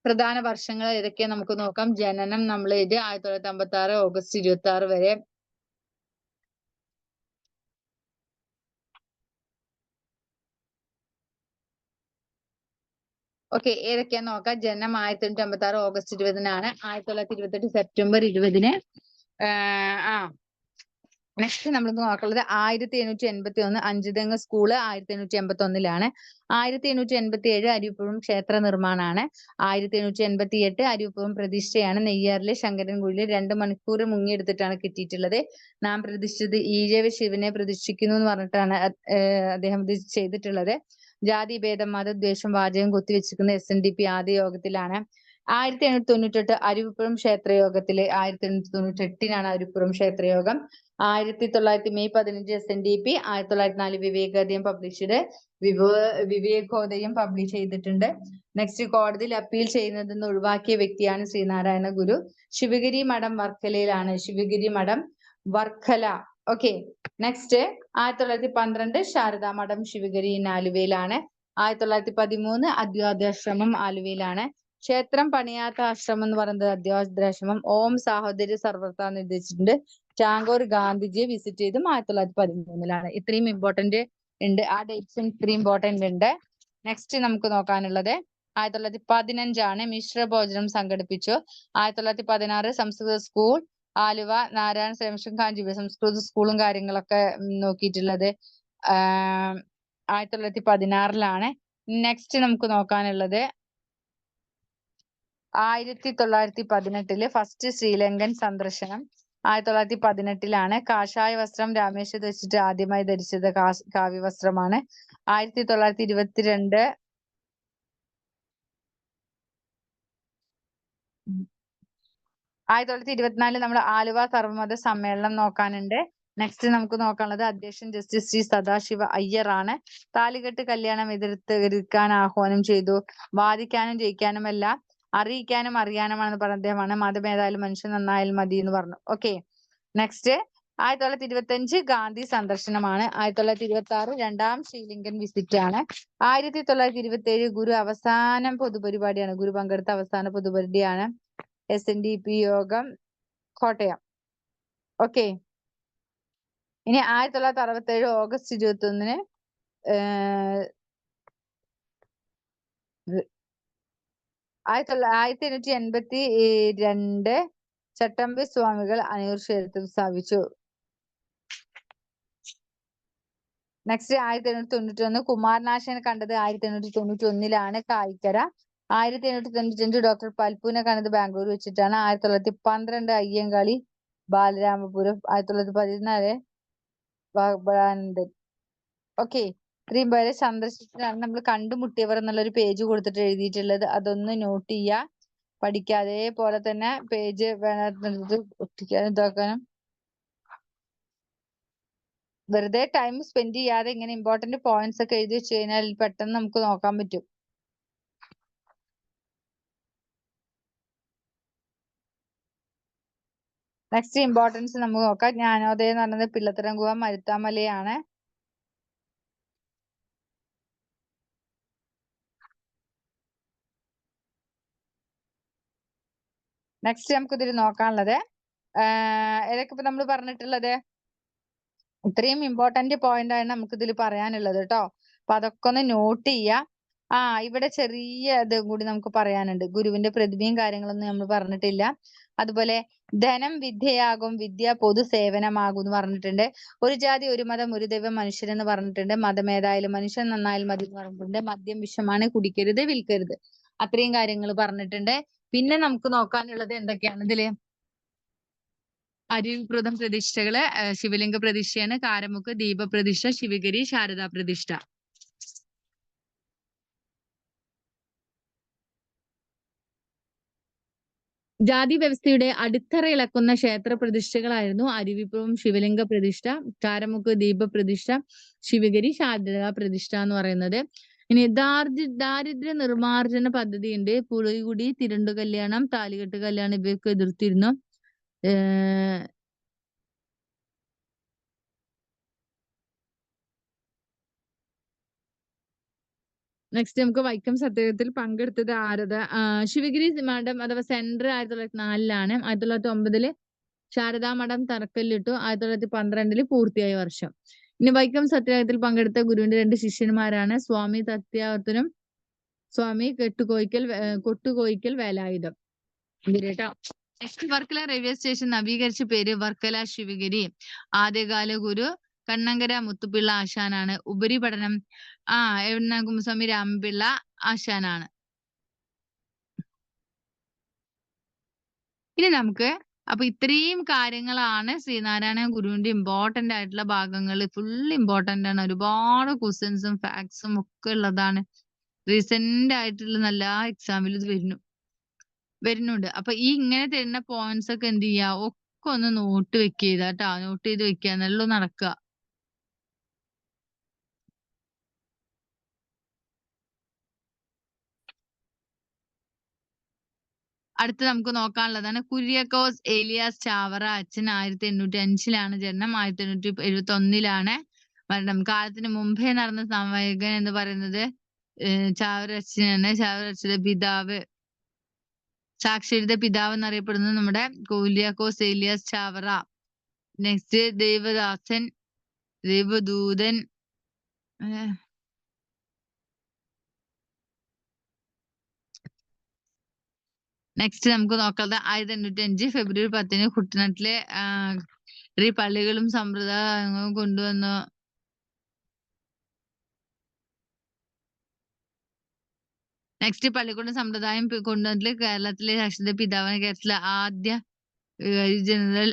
പ്രധാന വർഷങ്ങൾ ഏതൊക്കെയാ നമുക്ക് നോക്കാം. ജനനം നമ്മൾ ഇത് 1956 ഓഗസ്റ്റ് 26 വരെ. ഓക്കെ, ഏതൊക്കെയാ നോക്കാം. ജനനം 1856 ഓഗസ്റ്റ് 20-നാണ്. 1928 സെപ്റ്റംബർ 20-ന്. നെക്സ്റ്റ് നമ്മൾ നോക്കുന്നത് 1881 അഞ്ചുതെങ്ങ് സ്കൂള് 1881-ലാണ്. 1887 അരിപ്പുറം ക്ഷേത്ര നിർമ്മാണാണ്. 1888 അരിപ്പുറം പ്രതിഷ്ഠയാണ്. നെയ്യാറിലെ ശങ്കരൻകുഴിയിൽ 2 മണിക്കൂർ മുങ്ങിയെടുത്തിട്ടാണ് കിട്ടിയിട്ടുള്ളത്. നാം പ്രതിഷ്ഠിച്ചത് ഈഴവ ശിവനെ പ്രതിഷ്ഠിക്കുന്നു എന്ന് പറഞ്ഞിട്ടാണ് അദ്ദേഹം ഇത് ചെയ്തിട്ടുള്ളത്. ജാതി ഭേദം മതദ്വേഷം വാചകം കുത്തിവെച്ചിരിക്കുന്ന SNDP ആദ്യ യോഗത്തിലാണ്. 1898 അരുവിപ്പുറം ക്ഷേത്രയോഗത്തില് 1898-നാണ് അരുവിപ്പുറം ക്ഷേത്രയോഗം. 1900 May 15 SNDP. 1904 Vivekodayam published. Vivekodayam publish ചെയ്തിട്ടുണ്ട്. നെക്സ്റ്റ് കോടതിയിൽ അപ്പീൽ ചെയ്യുന്നതെന്ന് ഒഴിവാക്കിയ വ്യക്തിയാണ് ശ്രീനാരായണ ഗുരു. ശിവഗിരി മഠം വർക്കലയിലാണ്. ശിവഗിരി മഠം വർക്കല. ഓക്കെ, നെക്സ്റ്റ് 1912 ശാരദാ മഠം ശിവഗിരി ആലുവയിലാണ്. 1913 അദ്വൈതാശ്രമം ആലുവയിലാണ്. ക്ഷേത്രം പണിയാത്ത ആശ്രമം എന്ന് പറയുന്നത് അദ്വൈതാശ്രമം. ഓം സാഹോദര്യ സർവ്വത നിർദ്ദേശിച്ചിട്ടുണ്ട്. ടാഗോർ ഗാന്ധിജിയെ വിസിറ്റ് ചെയ്തും 1913-ലാണ്. ഇത്രയും ഇമ്പോർട്ടന്റ് ഉണ്ട്. ആ ഡേറ്റ്സ് ഇത്രയും ഇമ്പോർട്ടന്റ് ഉണ്ട്. നെക്സ്റ്റ് നമുക്ക് നോക്കാനുള്ളത് 1915 മിശ്ര ഭോജനം സംഘടിപ്പിച്ചു. 1916 സംസ്കൃത സ്കൂൾ ആലുവ നാരായണ സേവൻ കാഞ്ചീപുരം സംസ്കൃത സ്കൂളും കാര്യങ്ങളൊക്കെ നോക്കിയിട്ടുള്ളത് 1916-ലാണ്. നെക്സ്റ്റ് നമുക്ക് നോക്കാനുള്ളത് 1918 ഫസ്റ്റ് ശ്രീലങ്കൻ സന്ദർശനം 1918-ലാണ്. കാഷായ വസ്ത്രം രാമേശ്വരത്ത് വെച്ചിട്ട് ആദ്യമായി ധരിച്ചത് കാവ്യ വസ്ത്രമാണ്. 1922 1924 നമ്മൾ ആലുവ സർവ്വമത സമ്മേളനം നോക്കാനുണ്ട്. നെക്സ്റ്റ് നമുക്ക് നോക്കാനുള്ളത് അധ്യക്ഷൻ ജസ്റ്റിസ് ശ്രീ സദാശിവ അയ്യർ ആണ്. താലികെട്ട് കല്യാണം എതിർക്കാൻ ആഹ്വാനം ചെയ്തു. വാദിക്കാനും ജയിക്കാനുമല്ല അറിയിക്കാനും അറിയാനുമാണെന്ന് പറഞ്ഞ അദ്ദേഹമാണ്. മതമേതായാലും മനുഷ്യൻ നന്നായാലും മതി എന്ന് പറഞ്ഞു. Okay, next 1925 Gandhi സന്ദർശനമാണ്. 1926 രണ്ടാം ശ്രീലങ്കൻ വിസിറ്റ് ആണ്. 1927 ഗുരു അവസാന പൊതുപരിപാടിയാണ്. ഗുരു പങ്കെടുത്ത അവസാന പൊതുപരിപാടിയാണ് SNDP യോഗം. കോട്ടയം. ഓക്കെ. ഇനി 1967 ഓഗസ്റ്റ് 21 1882 ചട്ടമ്പി സ്വാമികൾ അനൂർ ക്ഷേത്രത്തിൽ സ്ഥാപിച്ചു. നെക്സ്റ്റ് 1891 കുമാരനാശാനെ കണ്ടത് 1891 കായിക്കര. 1895 ഡോക്ടർ പൽപുവിനെ കണ്ടത് ബാംഗ്ലൂർ വെച്ചിട്ടാണ്. 1912 അയ്യങ്കാളി ബാലരാമപുരം. 1914 ബാബാനന്ദൻ. ഓക്കെ. ഇത്രയും പേരെ സന്ദർശിച്ചിട്ടാണ് നമ്മൾ കണ്ടുമുട്ടിയവർ എന്നുള്ളൊരു പേജ് കൊടുത്തിട്ട് എഴുതിയിട്ടുള്ളത്. അതൊന്ന് നോട്ട് ചെയ്യുക, പഠിക്കുക. അതേപോലെ തന്നെ പേജ് വേണ്ടത് ഒട്ടിക്കാനും ഇതാക്കാനും വെറുതെ ടൈം സ്പെൻഡ് ചെയ്യാതെ ഇങ്ങനെ ഇമ്പോർട്ടന്റ് പോയിന്റ്സ് ഒക്കെ എഴുതി വെച്ച് കഴിഞ്ഞാൽ പെട്ടെന്ന് നമുക്ക് നോക്കാൻ പറ്റും. നെക്സ്റ്റ് ഇമ്പോർട്ടൻസ് നമുക്ക് നോക്കാം. ജ്ഞാനോദയം എന്ന് പറയുന്നത് പിള്ളത്തരം ഗുഹ മരുത്താമലയാണ്. നെക്സ്റ്റ് നമുക്ക് ഇതിൽ നോക്കാനുള്ളത് ഏതൊക്കെ ഇപ്പൊ നമ്മൾ പറഞ്ഞിട്ടുള്ളത് ഇത്രയും ഇമ്പോർട്ടന്റ് പോയിന്റ് ആണ് നമുക്ക് ഇതിൽ പറയാനുള്ളത് കേട്ടോ. അപ്പൊ അതൊക്കെ ഒന്ന് നോട്ട് ചെയ്യുക. ഇവിടെ ചെറിയ ഇത് കൂടി നമുക്ക് പറയാനുണ്ട്. ഗുരുവിന്റെ പ്രതിമയും കാര്യങ്ങളൊന്നും നമ്മൾ പറഞ്ഞിട്ടില്ല. അതുപോലെ ധനം വിദ്യയാകും, വിദ്യ പൊതു സേവനമാകും എന്ന് പറഞ്ഞിട്ടുണ്ട്. ഒരു ജാതി ഒരു മതം ഒരു ദൈവം മനുഷ്യൻ എന്ന് പറഞ്ഞിട്ടുണ്ട്. മതം ഏതായാലും മനുഷ്യൻ നന്നായാലും മതി എന്ന് പറഞ്ഞിട്ടുണ്ട്. മദ്യം വിഷമാണ്, കുടിക്കരുത്, വിൽക്കരുത്. അത്രയും കാര്യങ്ങൾ പറഞ്ഞിട്ടുണ്ട്. പിന്നെ നമുക്ക് നോക്കാനുള്ളത് എന്തൊക്കെയാണ് ഇതില്? അരുവിപ്രദം പ്രതിഷ്ഠകള്, ശിവലിംഗ പ്രതിഷ്ഠയാണ്, കാരമുക്ക്, ദീപപ്രതിഷ്ഠ, ശിവഗിരി, ശാരദാ പ്രതിഷ്ഠ. ജാതി വ്യവസ്ഥയുടെ അടിത്തറ ഇളക്കുന്ന ക്ഷേത്ര പ്രതിഷ്ഠകളായിരുന്നു അരുവിപ്പുറം ശിവലിംഗ പ്രതിഷ്ഠ, കാരമുക്ക് ദീപപ്രതിഷ്ഠ, ശിവഗിരി, ശാരദാ പ്രതിഷ്ഠ എന്ന് പറയുന്നത്. ഇനി ദാരിദ്ര്യ നിർമ്മാർജ്ജന പദ്ധതിയുണ്ട്. പുളികുടി, തിരണ്ടു കല്യാണം, താലികെട്ട് കല്യാണം ഇവയൊക്കെ എതിർത്തിരുന്നു. നെക്സ്റ്റ് നമുക്ക് വൈക്കം സത്യാഗ്രഹത്തിൽ പങ്കെടുത്തത് ആരത്? ശിവഗിരി മഠം അഥവാ സെന്റർ 1904 1909 ശാരദാ മഠം തറക്കല്ലിട്ടു. 1912 പൂർത്തിയായ വർഷം. ഇനി വൈക്കം സത്യാഗ്രഹത്തിൽ പങ്കെടുത്ത ഗുരുവിന്റെ 2 ശിഷ്യന്മാരാണ് സ്വാമി തത്യാവർത്തനും സ്വാമി കൊട്ടുകോയിക്കൽ വേലായുധം. കേട്ടോ. നെക്സ്റ്റ് വർക്കല റെയിൽവേ സ്റ്റേഷൻ നവീകരിച്ച പേര് വർക്കല ശിവഗിരി. ആദ്യകാല ഗുരു കണ്ണങ്കര മുത്തുപിള്ള ആശാനാണ്. ഉപരിപഠനം കുമ്പസ്വാമി രാമപിള്ള ആശാനാണ്. ഇനി നമുക്ക് അപ്പൊ ഇത്രയും കാര്യങ്ങളാണ് ശ്രീനാരായണ ഗുരുവിന്റെ ഇമ്പോർട്ടന്റ് ആയിട്ടുള്ള ഭാഗങ്ങൾ. ഫുൾ ഇമ്പോർട്ടന്റ് ആണ്. ഒരുപാട് ക്വസ്റ്റ്യൻസും ഫാക്ട്സും ഒക്കെ ഉള്ളതാണ്. റീസെന്റ് ആയിട്ടുള്ള എല്ലാ എക്സാമിലും ഇത് വരുന്നുണ്ട്. അപ്പൊ ഈ ഇങ്ങനെ തരുന്ന പോയിന്റ്സ് ഒക്കെ എന്ത് ചെയ്യുക, ഒക്കെ ഒന്ന് നോട്ട് വെക്കുക കേട്ടോ. നോട്ട് ചെയ്ത് വെക്കുക, നല്ല നടക്കുക. അടുത്ത് നമുക്ക് നോക്കാനുള്ളതാണ് കുര്യാക്കോസ് ഏലിയാസ് ചാവറ. അച്ഛൻ 1805 ജനനം. 1871 മരണം. കാലത്തിന് മുമ്പേ നടന്ന സംവേഗൻ എന്ന് പറയുന്നത് ചാവറ അച്ഛനാണ്. ചാവറ അച്ഛന്റെ പിതാവ്, സാക്ഷരത പിതാവ് എന്നറിയപ്പെടുന്നത് നമ്മുടെ കുര്യാക്കോസ് ഏലിയാസ് ചാവറ. നെക്സ്റ്റ് ദേവദാസൻ, ദേവദൂതൻ. നെക്സ്റ്റ് നമുക്ക് നോക്കുന്നത് 1805 ഫെബ്രുവരി 10 കുട്ടനാട്ടിലെ പള്ളികളും സമ്പ്രദായങ്ങളും കൊണ്ടുവന്നു. നെക്സ്റ്റ് പള്ളിക്കൂടം സമ്പ്രദായം കൊണ്ടുവന്നിട്ട് കേരളത്തിലെ സാക്ഷരത പിതാവാണ്. കേരളത്തിലെ ആദ്യ ജനറൽ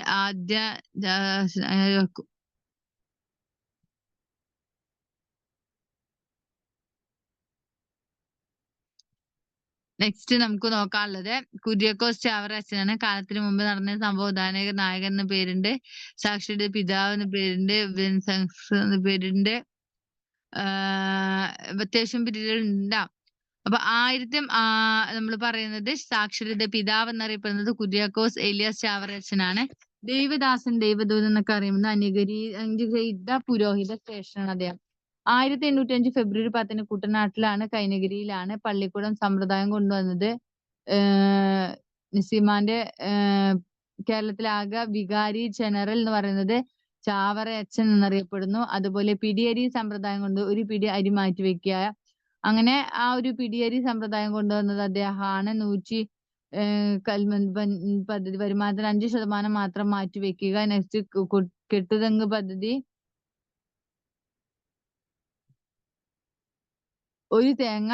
നെക്സ്റ്റ് നമുക്ക് നോക്കാനുള്ളത് കുര്യാക്കോസ് ചാവറ അച്ഛനാണ്. കാലത്തിന് മുമ്പ് നടന്ന സംഭവദാന നായകൻ എന്ന പേരുണ്ട്. സാക്ഷരത പിതാവ് എന്ന പേരുണ്ട്. എന്ന പേരുണ്ട്. അത്യാവശ്യം പേരുണ്ടാവും. അപ്പൊ നമ്മൾ പറയുന്നത് സാക്ഷരത പിതാവ് എന്നറിയപ്പെടുന്നത് കുര്യാക്കോസ് ഏലിയാസ് ചാവറ അച്ഛനാണ്. ദേവദാസൻ, ദേവദൂതൻ എന്നൊക്കെ അറിയുന്നത് അനുഗ്രഹീത പുരോഹിത ശ്രേഷ്ഠനാണ് അദ്ദേഹം. 1805 ഫെബ്രുവരി 10 കുട്ടനാട്ടിലാണ്, കൈനഗിരിയിലാണ് പള്ളിക്കൂടം സമ്പ്രദായം കൊണ്ടുവന്നത്. നിസിമാന്റെ കേരളത്തിലാകെ വികാരി ജനറൽ എന്ന് പറയുന്നത് ചാവറ അച്ഛൻ എന്നറിയപ്പെടുന്നു. അതുപോലെ പിടിയരി സമ്പ്രദായം കൊണ്ട് ഒരു പിടി അരി മാറ്റി വെക്കുക. അങ്ങനെ ആ ഒരു പിടിയരി സമ്പ്രദായം കൊണ്ടുവന്നത് അദ്ദേഹമാണ്. 100 പദ്ധതി വരുമാനത്തിന് 5% മാത്രം മാറ്റി വെക്കുക. നെക്സ്റ്റ് കെട്ടുതെങ്ങ് പദ്ധതി, ഒരു തേങ്ങ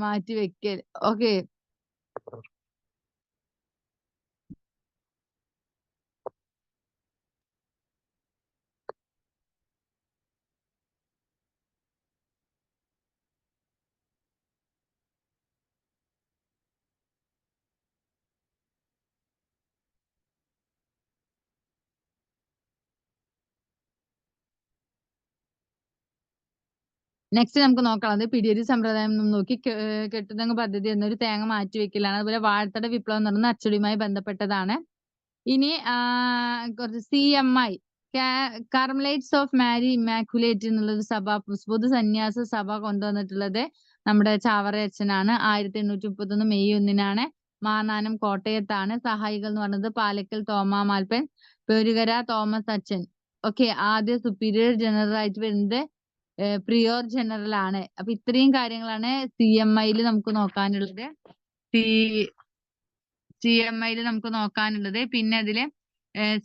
മാറ്റി വെക്കൽ. ഓക്കെ, നെക്സ്റ്റ് നമുക്ക് നോക്കാനുള്ളത് പിടിയരി സമ്പ്രദായം നോക്കി കെട്ടുതെങ്ങ് പദ്ധതി എന്നൊരു തേങ്ങ മാറ്റി വെക്കലാണ്. അതുപോലെ വാഴത്തട വിപ്ലവം എന്ന് പറയുന്നത് അച്ചടിയുമായി ബന്ധപ്പെട്ടതാണ്. ഇനി കുറച്ച് CMI Carmelites of Mary Immaculate എന്നുള്ളൊരു പൊതു സന്യാസ സഭ കൊണ്ടുവന്നിട്ടുള്ളത് നമ്മുടെ ചാവറ അച്ഛനാണ്. 1831 മെയ് 1 മാന്നാനം കോട്ടയത്താണ്. സഹായികൾ എന്ന് പറയുന്നത് പാലക്കൽ തോമാ മാൽപ്പൻ, പേരുകര തോമസ് അച്ഛൻ. ഓക്കെ, ആദ്യ സുപ്പീരിയർ ജനറൽ ആയിട്ട് വരുന്നത് പ്രിയോർ ജനറൽ ആണ്. അപ്പൊ ഇത്രയും കാര്യങ്ങളാണ് CMI നമുക്ക് നോക്കാനുള്ളത്. CMI നമുക്ക് നോക്കാനുള്ളത്. പിന്നെ അതില്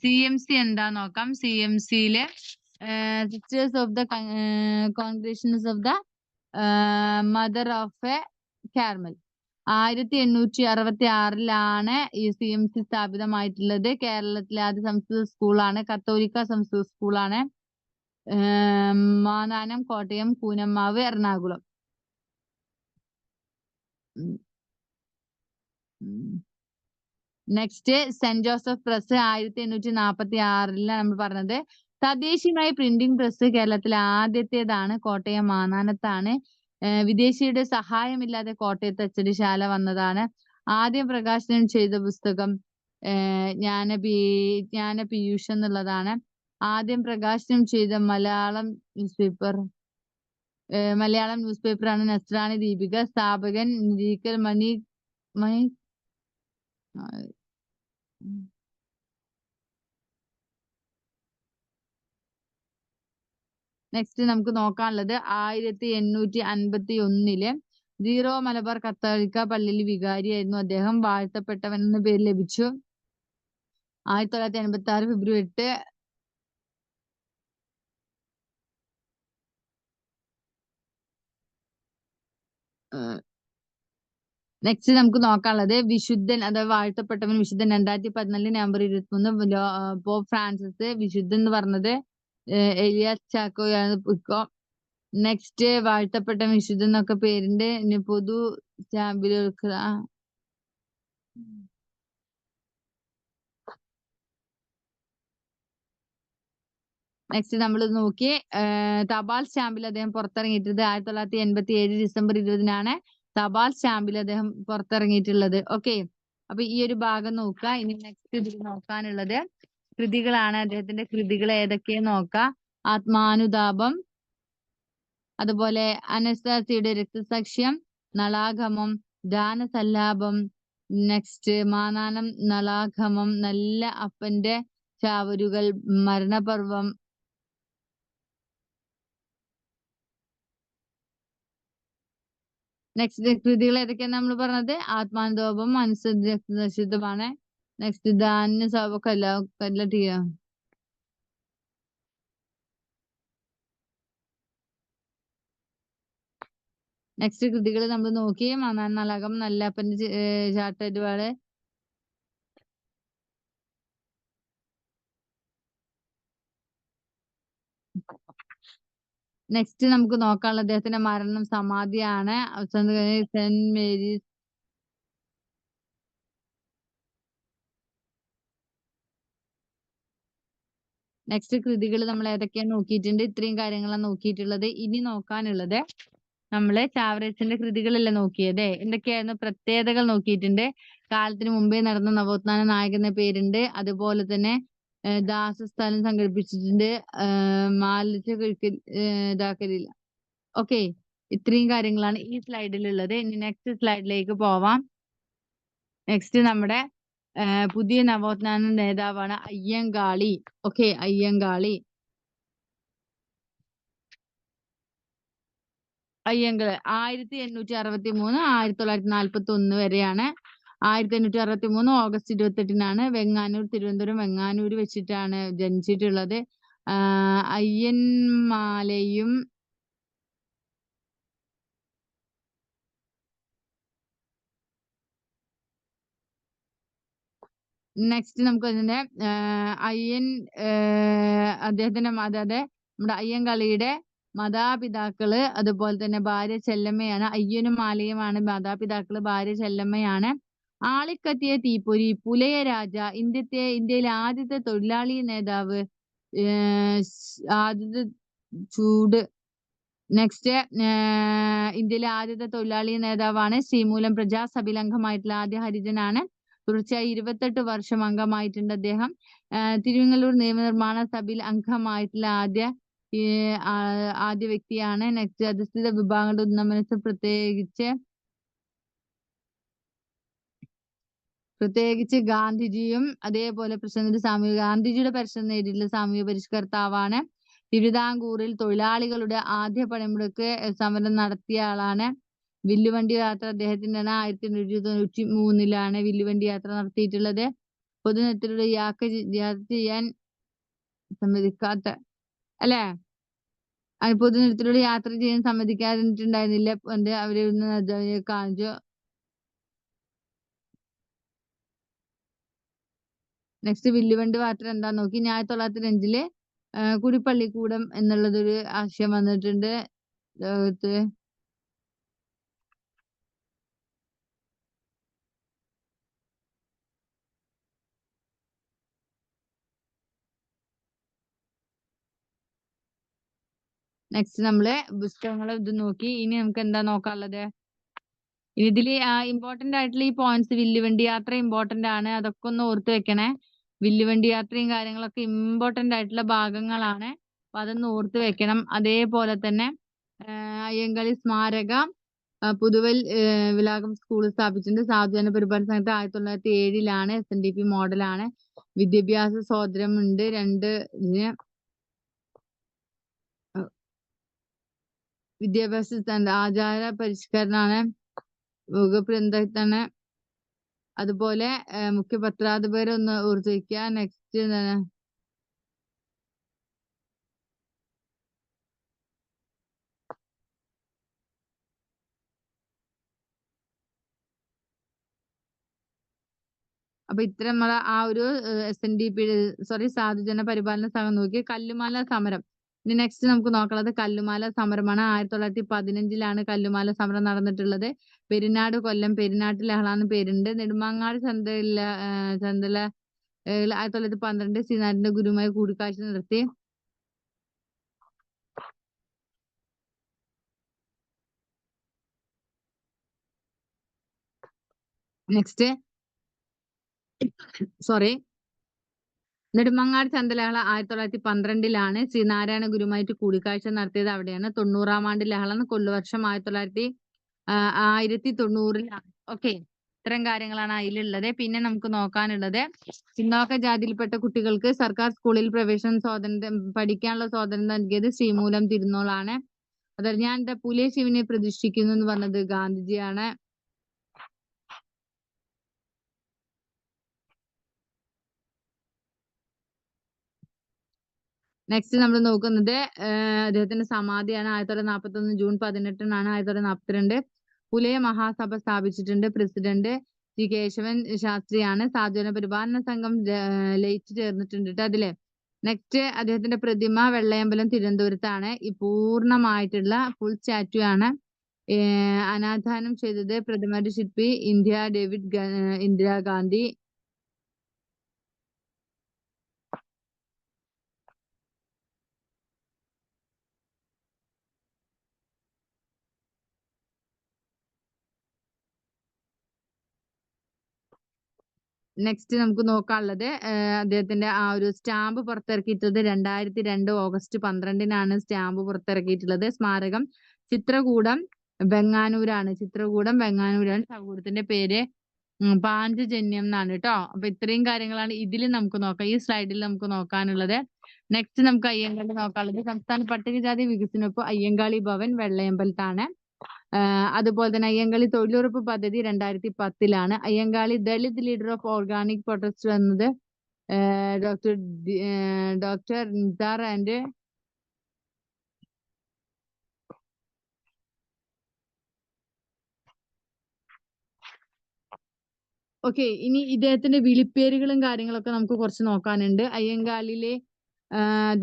CMC എന്താ നോക്കാം. CMC-യില് sisters of the congregations of the mother of a Carmel. 1866 ഈ CMC സ്ഥാപിതമായിട്ടുള്ളത്. കേരളത്തിലെ ആദ്യ സംസ്കൃത സ്കൂളാണ്. കത്തോലിക്ക സംസ്കൃത സ്കൂളാണ്. Mannanam, Kottayam, Koonammavu, Ernakulam. Next saint Joseph press 1846 നമ്മൾ പറഞ്ഞത്. തദ്ദേശീയമായ പ്രിന്റിംഗ് പ്രസ് കേരളത്തിലെ ആദ്യത്തേതാണ്. കോട്ടയം മാന്നാനത്താണ്. വിദേശിയുടെ സഹായമില്ലാതെ കോട്ടയത്ത് അച്ചടിശാല വന്നതാണ്. ആദ്യം പ്രകാശനം ചെയ്ത പുസ്തകം ജ്ഞാനപീയൂഷം എന്നുള്ളതാണ്. ആദ്യം പ്രകാശനം ചെയ്ത മലയാളം ന്യൂസ് പേപ്പറാണ് നസ്രാണി ദീപിക. സ്ഥാപകൻ നിരീക്കൽ മണി. നെക്സ്റ്റ് നമുക്ക് നോക്കാനുള്ളത് 1851 സീറോ മലബാർ കത്തോലിക്ക പള്ളിയിൽ വികാരിയായിരുന്നു അദ്ദേഹം. വാഴ്ത്തപ്പെട്ടവൻ എന്ന പേര് ലഭിച്ചു. 1986 ഫെബ്രുവരി 8 നെക്സ്റ്റ് നമുക്ക് നോക്കാനുള്ളത് വിശുദ്ധൻ, അഥവാ വാഴ്ത്തപ്പെട്ടവൻ വിശുദ്ധൻ. 2014 നവംബർ 23 പോപ്പ് ഫ്രാൻസിസ്. വിശുദ്ധൻ എന്ന് പറഞ്ഞത് എലിയാസ് ചാക്കോയാണ്. ഇക്കോ നെക്സ്റ്റ് വാഴ്ത്തപ്പെട്ട വിശുദ്ധൻ എന്നൊക്കെ പേരിന്റെ പൊതു സ്റ്റാമ്പിൽ നെക്സ്റ്റ് നമ്മൾ നോക്കി. തപാൽ സ്റ്റാമ്പിൽ അദ്ദേഹം പുറത്തിറങ്ങിയിട്ടത് 1987 ഡിസംബർ 20 തപാൽ സ്റ്റാമ്പിൽ അദ്ദേഹം പുറത്തിറങ്ങിയിട്ടുള്ളത്. ഓക്കെ, അപ്പൊ ഈ ഒരു ഭാഗം നോക്കുക. ഇനി നെക്സ്റ്റ് ഇതിൽ നോക്കാനുള്ളത് കൃതികളാണ്. അദ്ദേഹത്തിന്റെ കൃതികൾ ഏതൊക്കെയെന്ന് നോക്കാം. ആത്മാനുതാപം, അതുപോലെ അനസ്താസിയുടെ രക്തസാക്ഷ്യം, നളാഗമം, ദാനസല്ലാപം, നെക്സ്റ്റ് മാനാനം നളാഗമം, നല്ല അപ്പന്റെ ചാവരുകൾ, മരണപർവം, നെക്സ്റ്റ് കൃതികൾ ഏതൊക്കെയാണ് നമ്മൾ പറഞ്ഞത്. ആത്മാനുതാപം, രക്തസാക്ഷ്യത്വമാണ്. നെക്സ്റ്റ് ധാന്യ കല്ലട്ടിയ. നെക്സ്റ്റ് കൃതികൾ നമ്മൾ നോക്കി. മാനാനം നളാഗം, നല്ല അപ്പന്റെ ചാട്ടരുവാള്, നെക്സ്റ്റ് നമുക്ക് നോക്കാനുള്ള അദ്ദേഹത്തിന്റെ മരണം സമാധിയാണ്. Saint Mary's. നെക്സ്റ്റ് കൃതികൾ നമ്മൾ ഏതൊക്കെയാണ് നോക്കിയിട്ടുണ്ട്. ഇത്രയും കാര്യങ്ങളാണ് നോക്കിയിട്ടുള്ളത്. ഇനി നോക്കാനുള്ളത് നമ്മള് ചാവറയച്ചന്റെ കൃതികളല്ല നോക്കിയത്. എന്തൊക്കെയായിരുന്നു പ്രത്യേകതകൾ നോക്കിയിട്ടുണ്ട്. കാലത്തിന് മുമ്പേ നടന്ന നവോത്ഥാന നായകൻ എന്ന പേരുണ്ട്. അതുപോലെ തന്നെ ദാസസ്ഥലം സംഘടിപ്പിച്ചിട്ടുണ്ട്. മാലിന്യ ഇതാക്കലില്ല. ഓക്കെ, ഇത്രയും കാര്യങ്ങളാണ് ഈ സ്ലൈഡിലുള്ളത്. ഇനി നെക്സ്റ്റ് സ്ലൈഡിലേക്ക് പോവാം. നെക്സ്റ്റ് നമ്മുടെ പുതിയ നവോത്ഥാന നേതാവാണ് അയ്യങ്കാളി. ഓക്കെ, അയ്യങ്കാളി. അയ്യങ്കാളി 1863 1941 വരെയാണ്. 1863 ഓഗസ്റ്റ് 28-നാണ് വെങ്ങാനൂർ, തിരുവനന്തപുരം വെങ്ങാനൂർ വെച്ചിട്ടാണ് ജനിച്ചിട്ടുള്ളത്. അയ്യന്മാലയും നെക്സ്റ്റ് നമുക്ക് അതിന്റെ അദ്ദേഹത്തിന്റെ അതായത് നമ്മുടെ അയ്യങ്കാളിയുടെ മാതാപിതാക്കള്, അതുപോലെ തന്നെ ഭാര്യ ചെല്ലമ്മയാണ്. അയ്യനും മാലയുമാണ് മാതാപിതാക്കള്, ഭാര്യ ചെല്ലമ്മയാണ്. ആളിക്കത്തിയ തീപ്പൊരി, പുലയ രാജ, ഇന്ത്യയിലെ ആദ്യത്തെ തൊഴിലാളി നേതാവ്, ആദ്യത്തെ ചൂട്. നെക്സ്റ്റ് ഇന്ത്യയിലെ ആദ്യത്തെ തൊഴിലാളി നേതാവാണ്. ശ്രീമൂലം പ്രജാസഭയിൽ അംഗമായിട്ടുള്ള ആദ്യ ഹരിജനാണ്. തുടർച്ചയായി 28 വർഷം അംഗമായിട്ടുണ്ട് അദ്ദേഹം. തിരുവങ്ങല്ലൂർ നിയമനിർമ്മാണ സഭയിൽ അംഗമായിട്ടുള്ള ആദ്യ വ്യക്തിയാണ്. നെക്സ്റ്റ് അധിഷ്ഠിത വിഭാഗങ്ങളുടെ ഉന്നമനത്തിന് പ്രത്യേകിച്ച് ഗാന്ധിജിയും അതേപോലെ ഗാന്ധിജിയുടെ പരിശ്രമം നേടിയിട്ടുള്ള സാമൂഹിക പരിഷ്കർത്താവാണ്. തിരുവിതാംകൂറിൽ തൊഴിലാളികളുടെ ആദ്യ പണിമുടക്ക് സമരം നടത്തിയ ആളാണ്. വില്ലുവണ്ടി യാത്ര അദ്ദേഹത്തിൻ്റെതാണ്. 1893-ലാണ് വില്ലുവണ്ടി യാത്ര നടത്തിയിട്ടുള്ളത്. പൊതുനിരത്തിലൂടെ യാത്ര ചെയ്യാൻ സമ്മതിക്കാത്ത അല്ലെ, പൊതുനിരത്തിലൂടെ യാത്ര ചെയ്യാൻ സമ്മതിക്കാതിട്ടുണ്ടായിരുന്നില്ല. അവരെ കാണിച്ചു. നെക്സ്റ്റ് വില്ലുവണ്ടി യാത്ര എന്താന്ന് നോക്കി. 1905-ല് കുടിപ്പള്ളിക്കൂടം എന്നുള്ളതൊരു ആശയം വന്നിട്ടുണ്ട് ലോകത്ത്. നെക്സ്റ്റ് നമ്മള് പുസ്തകങ്ങൾ ഇത് നോക്കി. ഇനി നമുക്ക് എന്താ നോക്കാനുള്ളത്? ഇതില് ഇമ്പോർട്ടന്റ് ആയിട്ടുള്ള ഈ പോയിന്റ്സ്, വില്ലുവണ്ടി യാത്ര ഇമ്പോർട്ടന്റ് ആണ്, അതൊക്കെ ഒന്ന് ഓർത്ത് വെക്കണേ. വില്ലുവണ്ടി യാത്രയും കാര്യങ്ങളൊക്കെ ഇമ്പോർട്ടന്റ് ആയിട്ടുള്ള ഭാഗങ്ങളാണ്, അപ്പൊ അതൊന്ന് ഓർത്ത് വെക്കണം. അതേപോലെ തന്നെ അയ്യങ്കാളി സ്മാരക പുതുവൽ വിലാകം സ്കൂൾ സ്ഥാപിച്ചിട്ടുണ്ട്. സാധുജന പരിപാലന സംഘത്തെ 1907-ലാണ്. SNDP മോഡലാണ്. വിദ്യാഭ്യാസ സ്വാതന്ത്ര്യമുണ്ട് 2 വിദ്യാഭ്യാസ ആചാര പരിഷ്കരണമാണ്. വകുപ്പ് അതുപോലെ മുഖ്യ പത്രാധിപരെ ഒന്ന് ഓർത്ത് വയ്ക്കുക. നെക്സ്റ്റ് എന്താണ്? അപ്പൊ ഇത്ര നമ്മളെ ആ ഒരു SNDP സാധുജന പരിപാലന സംഘം നോക്കി. കല്ലുമാല സമരം. ഇനി നെക്സ്റ്റ് നമുക്ക് നോക്കുന്നത് കല്ലുമാല സമരമാണ്. 1915-ലാണ് കല്ലുമാല സമരം നടന്നിട്ടുള്ളത്. പെരിനാട് കൊല്ലം, പെരിനാട്ട് ലഹളാന്ന് പേരുണ്ട്. നെടുമങ്ങാട് ചന്തല 1912 ശ്രീനാരായണ ഗുരുവുമായി കൂടിക്കാഴ്ച നടത്തി. നെക്സ്റ്റ് നെടുമങ്ങാട് ചന്തലഹള 1912-ലാണ്. ശ്രീനാരായണ ഗുരുവുമായിട്ട് കൂടിക്കാഴ്ച നടത്തിയത് അവിടെയാണ്. 90-ാം ആണ്ട് ലഹള കൊല്ലുവർഷം 1990-ലാണ്. ഓക്കെ, ഇത്തരം കാര്യങ്ങളാണ് അതിലുള്ളത്. പിന്നെ നമുക്ക് നോക്കാനുള്ളത് പിന്നോക്ക ജാതിയിൽപ്പെട്ട കുട്ടികൾക്ക് സർക്കാർ സ്കൂളിൽ പഠിക്കാനുള്ള സ്വാതന്ത്ര്യം നൽകിയത് ശ്രീമൂലം തിരുനാളാണ്. അതായത് ഞാൻ എന്താ പുലിയ ശിവനെ പ്രതിഷ്ഠിക്കുന്നു എന്ന് പറഞ്ഞത് ഗാന്ധിജിയാണ്. നെക്സ്റ്റ് നമ്മൾ നോക്കുന്നത് അദ്ദേഹത്തിന്റെ സമാധിയാണ്. 1941 ജൂൺ 18-നാണ്. 1942 പുലയ മഹാസഭ സ്ഥാപിച്ചിട്ടുണ്ട്. President G. കേശവൻ ശാസ്ത്രിയാണ്. സാധുജന പരിപാലന സംഘം ലയിച്ചു ചേർന്നിട്ടുണ്ട് അതില്. നെക്സ്റ്റ് അദ്ദേഹത്തിന്റെ പ്രതിമ വെള്ളയമ്പലം തിരുവനന്തപുരത്താണ്. ഈ പൂർണ്ണമായിട്ടുള്ള ഫുൾ സ്റ്റാറ്റ്യൂ ആണ്. അനാധാനം ചെയ്തത് പ്രതിമയുടെ ശില്പി ഇന്ദിരാഗാന്ധി. നെക്സ്റ്റ് നമുക്ക് നോക്കാനുള്ളത് അദ്ദേഹത്തിന്റെ ആ ഒരു സ്റ്റാമ്പ് പുറത്തിറക്കിയിട്ടുള്ളത് 2002 ഓഗസ്റ്റ് 12-നാണ് സ്റ്റാമ്പ് പുറത്തിറക്കിയിട്ടുള്ളത്. സ്മാരകം ചിത്രകൂടം വെങ്ങാനൂരാണ്. ചിത്രകൂടം വെങ്ങാനൂരാണ്. ചകൂടത്തിന്റെ പേര് പാഞ്ചജന്യം എന്നാണ് കേട്ടോ. അപ്പൊ ഇത്രയും കാര്യങ്ങളാണ് ഇതിൽ നമുക്ക് നോക്കാം, ഈ സ്ലൈഡിൽ നമുക്ക് നോക്കാനുള്ളത്. നെക്സ്റ്റ് നമുക്ക് അയ്യങ്കാളി നോക്കാനുള്ളത്. സംസ്ഥാന പട്ടികജാതി വികസന വകുപ്പ് അയ്യങ്കാളി ഭവൻ വെള്ളയമ്പലത്താണ്. അതുപോലെ തന്നെ അയ്യങ്കാളി തൊഴിലുറപ്പ് പദ്ധതി 2010 Ayyankali Dalit leader of organic protest എന്നത് ഡോക്ടർ നിസാർ ആൻഡ് ഓക്കെ. ഇനി ഇദ്ദേഹത്തിന്റെ വിളിപ്പേരുകളും കാര്യങ്ങളൊക്കെ നമുക്ക് കുറച്ച് നോക്കാനുണ്ട്. അയ്യങ്കാളിയിലെ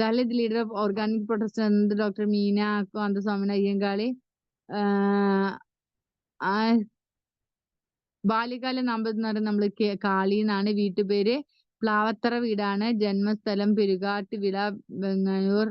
Dalit leader of organic protest എന്നത് ഡോക്ടർ മീന കാന്തസ്വാമി അയ്യങ്കാളി. ബാല്യകാല നാമം എന്ന് പറയുന്നത് നമ്മൾ കാളി എന്നാണ്. വീട്ടുപേര് പ്ലാവത്തറ വീടാണ്. ജന്മസ്ഥലം പെരുകാട്ടുവിള വെങ്ങന്നൂർ.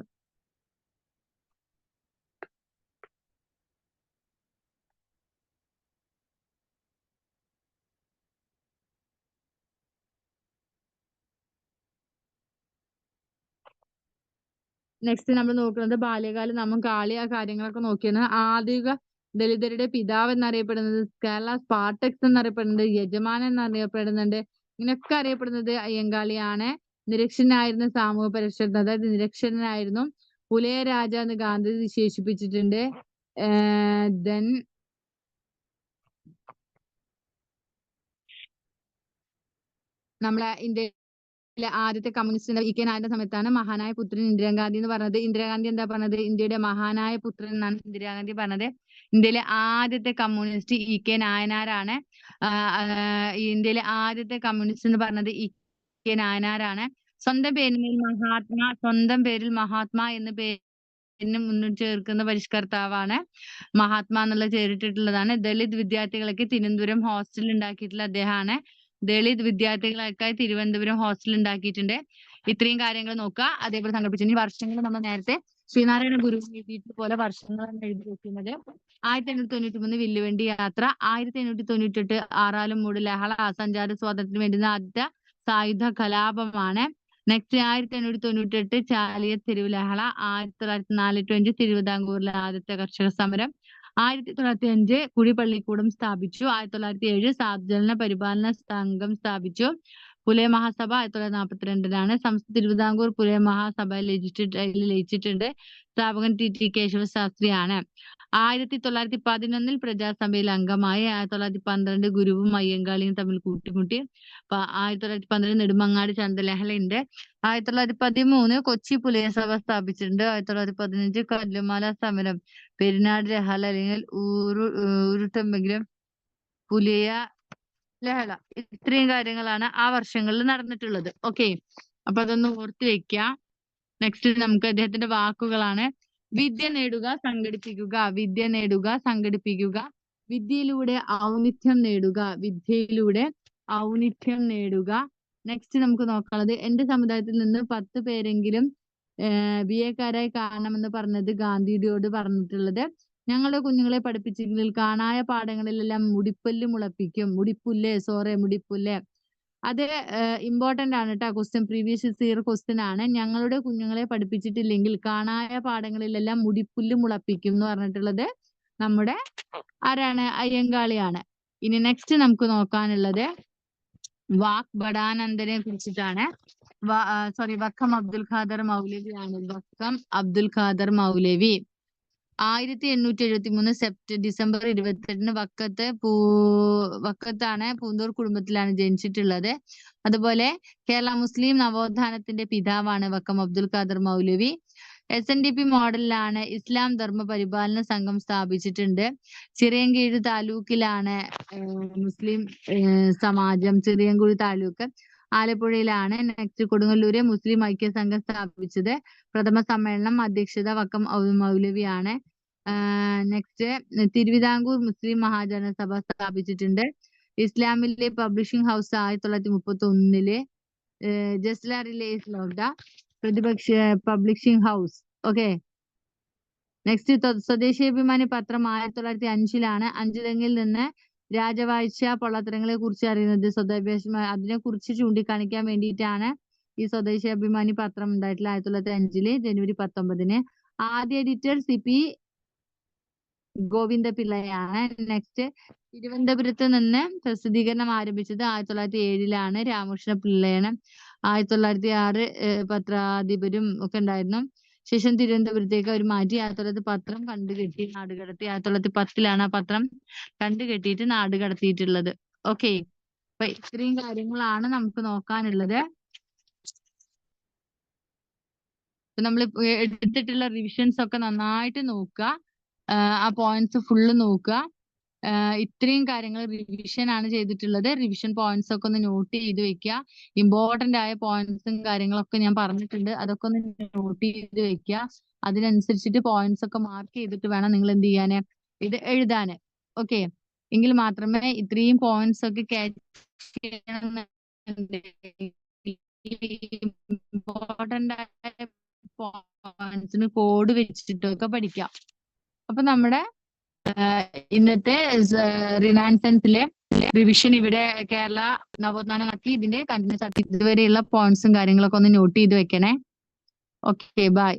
നെക്സ്റ്റ് നമ്മൾ നോക്കുന്നത് ബാല്യകാല നാമം കാളി, ആ കാര്യങ്ങളൊക്കെ നോക്കിയാണ്. ആധുനിക ദളിതരുടെ പിതാവ് എന്നറിയപ്പെടുന്നത് കേരള സ്പാർട്ടക്സ് എന്നറിയപ്പെടുന്നത്, യജമാനൻ എന്നറിയപ്പെടുന്നുണ്ട്. ഇങ്ങനെയൊക്കെ അറിയപ്പെടുന്നത് അയ്യങ്കാളിയാണ്. നിരക്ഷരനായിരുന്ന സാമൂഹ്യ പരിഷ്കർത്ത, അതായത് നിരക്ഷരനായിരുന്നു. പുലയ രാജ എന്ന് ഗാന്ധി വിശേഷിപ്പിച്ചിട്ടുണ്ട്. ദെൻ നമ്മളെ ഇന്ത്യയിലെ ആദ്യത്തെ കമ്മ്യൂണിസ്റ്റ് ഇ കെ നായരുടെ സമയത്താണ് മഹാനായ പുത്രൻ ഇന്ദിരാഗാന്ധി എന്ന് പറഞ്ഞത്. ഇന്ദിരാഗാന്ധി എന്താ പറഞ്ഞത്? ഇന്ത്യയുടെ മഹാനായ പുത്രൻ എന്നാണ് ഇന്ദിരാഗാന്ധി പറഞ്ഞത്. ഇന്ത്യയിലെ ആദ്യത്തെ കമ്മ്യൂണിസ്റ്റ് ഇ കെ നായനാരാണ്. ഇന്ത്യയിലെ ആദ്യത്തെ കമ്മ്യൂണിസ്റ്റ് എന്ന് പറഞ്ഞത് ഇ കെ നായനാരാണ്. സ്വന്തം പേരിൽ മഹാത്മാ എന്ന പേരിന് മുന്നിൽ ചേർക്കുന്ന പരിഷ്കർത്താവാണ്. മഹാത്മാ എന്നുള്ള ചേരിട്ടിട്ടുള്ളതാണ്. ദളിത് വിദ്യാർത്ഥികൾക്ക് തിരുവനന്തപുരം ഹോസ്റ്റൽ ഉണ്ടാക്കിയിട്ടുള്ള അദ്ദേഹമാണ്. ദളിത് വിദ്യാർത്ഥികൾക്കായി തിരുവനന്തപുരം ഹോസ്റ്റൽ ഉണ്ടാക്കിയിട്ടുണ്ട്. ഇത്രയും കാര്യങ്ങൾ നോക്കുക. അതേപോലെ സംഘടിപ്പിച്ചു. ഇനി വർഷങ്ങൾ നമ്മൾ നേരത്തെ ശ്രീനാരായണ ഗുരു എഴുതിയിട്ട് പോലെ വർഷങ്ങളാണ് എഴുതി വെക്കുന്നത്. 1893 വില്ലുവണ്ടി യാത്ര, 1898 ആറാലുമൂട് ലഹള, സഞ്ചാര സ്വാതന്ത്ര്യത്തിന് വേണ്ടുന്ന ആദ്യത്തെ സായുധ കലാപമാണ്. നെക്സ്റ്റ് 1898 ചാലിയത്ത് തെരുവ് ലഹള, 1904-5 തിരുവിതാംകൂറിലെ ആദ്യത്തെ കർഷക സമരം, 1905 കുഴിപ്പള്ളിക്കൂടം സ്ഥാപിച്ചു, 1907 സാധുജന പരിപാലന സംഘം സ്ഥാപിച്ചു. പുലയ മഹാസഭ 1942 തിരുവിതാംകൂർ പുലയ മഹാസഭ ലയിച്ചിട്ടുണ്ട്. സ്ഥാപകൻ ടി കേശവ ശാസ്ത്രിയാണ്. 1911 പ്രജാസഭയിൽ അംഗമായി. 1912 ഗുരുവും അയ്യങ്കാളിയും തമ്മിൽ കൂട്ടിമുട്ടി. 1912 നെടുമങ്ങാട് ചന്തലഹളയുണ്ട്. 1913 കൊച്ചി പുലയ സഭ സ്ഥാപിച്ചിട്ടുണ്ട്. 1915 കല്ലുമാല സമരം, പെരിനാട് ലഹള അല്ലെങ്കിൽ ഉരുട്ടെങ്കിലും പുലിയ ലഹള. ഇത്രയും കാര്യങ്ങളാണ് ആ വർഷങ്ങളിൽ നടന്നിട്ടുള്ളത്. ഓക്കെ, അപ്പൊ അതൊന്ന് ഓർത്ത് വെക്കുക. നെക്സ്റ്റ് നമുക്ക് അദ്ദേഹത്തിന്റെ വാക്കുകളാണ്. വിദ്യ നേടുക, സംഘടിപ്പിക്കുക. വിദ്യ നേടുക, സംഘടിപ്പിക്കുക. വിദ്യയിലൂടെ ഔന്നിത്യം നേടുക. വിദ്യയിലൂടെ ഔന്നിത്യം നേടുക. നെക്സ്റ്റ് നമുക്ക് നോക്കാനുള്ളത്, എന്റെ സമുദായത്തിൽ നിന്ന് 10 പേരെങ്കിലും BA-ക്കാരായി കാണണമെന്ന് പറഞ്ഞത് ഗാന്ധിജിയോട് പറഞ്ഞിട്ടുള്ളത്. ഞങ്ങളുടെ കുഞ്ഞുങ്ങളെ പഠിപ്പിച്ചെങ്കിൽ കാണായ പാഠങ്ങളിലെല്ലാം മുടിപ്പല്ല് മുളപ്പിക്കും. മുടിപ്പുല്ല്. അത് ഇമ്പോർട്ടന്റ് ആണ് കേട്ടോ. ക്വസ്റ്റ്യൻ പ്രീവിയസ് ഇയർ ക്വസ്റ്റ്യൻ ആണ്. ഞങ്ങളുടെ കുഞ്ഞുങ്ങളെ പഠിപ്പിച്ചിട്ടില്ലെങ്കിൽ കാണായ പാഠങ്ങളിലെല്ലാം മുടിപ്പുല്ല് മുളപ്പിക്കും എന്ന് പറഞ്ഞിട്ടുള്ളത് നമ്മുടെ ആരാണ്? അയ്യങ്കാളിയാണ്. ഇനി നെക്സ്റ്റ് നമുക്ക് നോക്കാനുള്ളത് വാക് ബടാനന്ദനെ കുറിച്ചിട്ടാണ്. വക്കം അബ്ദുൽ ഖാദർ മൗലവി ആണ്. വക്കം അബ്ദുൽ ഖാദർ മൗലവി 1873 ഡിസംബർ 28 വക്കത്താണ്, പൂന്തൂർ കുടുംബത്തിലാണ് ജനിച്ചിട്ടുള്ളത്. അതുപോലെ കേരള മുസ്ലിം നവോത്ഥാനത്തിന്റെ പിതാവാണ് വക്കം അബ്ദുൽ ഖാദർ മൗലവി. SNDP മോഡലിലാണ് ഇസ്ലാം ധർമ്മ പരിപാലന സംഘം സ്ഥാപിച്ചിട്ടുണ്ട്. ചിറയൻകീഴ് താലൂക്കിലാണ് മുസ്ലിം സമാജം, ചിറയൻകീഴ് താലൂക്ക് ആലപ്പുഴയിലാണ്. നെക്സ്റ്റ് കൊടുങ്ങല്ലൂര് മുസ്ലിം ഐക്യ സംഘം സ്ഥാപിച്ചത്. പ്രഥമ സമ്മേളനം അധ്യക്ഷത വക്കം മൗലവിയാണ്. നെക്സ്റ്റ് തിരുവിതാംകൂർ മുസ്ലിം മഹാജനസഭ സ്ഥാപിച്ചിട്ടുണ്ട്. ഇസ്ലാമിലെ പബ്ലിഷിംഗ് ഹൗസ് 1931 ജസ്ല റിലീസ് ഓഫ് ദ പ്രതിപക്ഷ publishing house. Okay, next Swadeshabhimani പത്രം 1905 അഞ്ചുതെങ്ങിൽ നിന്ന് രാജവാഴ്ച പൊള്ളത്തരങ്ങളെ കുറിച്ച് അറിയുന്നത്. അതിനെ കുറിച്ച് ചൂണ്ടിക്കാണിക്കാൻ വേണ്ടിയിട്ടാണ് ഈ സ്വദേശാഭിമാനി പത്രം ഉണ്ടായിട്ടുള്ള 1905 ജനുവരി 19. ആദ്യ എഡിറ്റർ CP ഗോവിന്ദ പിള്ളയാണ്. നെക്സ്റ്റ്, തിരുവനന്തപുരത്ത് നിന്ന് പ്രസിദ്ധീകരണം ആരംഭിച്ചത് 1907 രാമകൃഷ്ണ പിള്ളയാണ്. 1906 പത്രാധിപരും ഒക്കെ ഉണ്ടായിരുന്നു. ശേഷം തിരുവനന്തപുരത്തേക്ക് അവർ മാറ്റി. 1900 പത്രം കണ്ടുകെട്ടി നാടുകടത്തി. 1910 ആ പത്രം കണ്ടുകെട്ടിയിട്ട് നാട് കടത്തിയിട്ടുള്ളത്. ഓക്കെ, അപ്പൊ ഇത്രയും കാര്യങ്ങളാണ് നമുക്ക് നോക്കാനുള്ളത്. നമ്മൾ എടുത്തിട്ടുള്ള റിവിഷൻസ് ഒക്കെ നന്നായിട്ട് നോക്കുക. ആ പോയിന്റ്സ് ഫുള്ള് നോക്കുക. ഇത്രയും കാര്യങ്ങൾ റിവിഷൻ ആണ് ചെയ്തിട്ടുള്ളത്. റിവിഷൻ പോയിന്റ്സ് ഒക്കെ ഒന്ന് നോട്ട് ചെയ്ത് വെക്കുക. ഇമ്പോർട്ടന്റ് ആയ പോയിന്റ്സും കാര്യങ്ങളൊക്കെ ഞാൻ പറഞ്ഞിട്ടുണ്ട്, അതൊക്കെ ഒന്ന് നോട്ട് ചെയ്ത് വെക്കുക. അതിനനുസരിച്ചിട്ട് പോയിന്റ്സ് ഒക്കെ മാർക്ക് ചെയ്തിട്ട് വേണം നിങ്ങൾ എന്ത് ചെയ്യാന്, ഇത് എഴുതാന്. ഓക്കെ, എങ്കിൽ മാത്രമേ ഇത്രയും പോയിന്റ്സ് ഒക്കെ ക്യാച്ച് ഇമ്പോർട്ടന്റ് ആയ പോയിന്റ്സിന് കോഡ് വെച്ചിട്ടൊക്കെ പഠിക്കാം. അപ്പൊ നമ്മുടെ ഇന്നത്തെ റിനാൻസൻസിലെ റിവിഷൻ ഇവിടെ കേരള നവോത്ഥാന നടത്തി ഇതിന്റെ കണ്ടിന്യൂസ് ആക്കി ഇതുവരെയുള്ള പോയിന്റ്സും കാര്യങ്ങളൊക്കെ ഒന്ന് നോട്ട് ചെയ്ത് വെക്കണേ. Okay, by.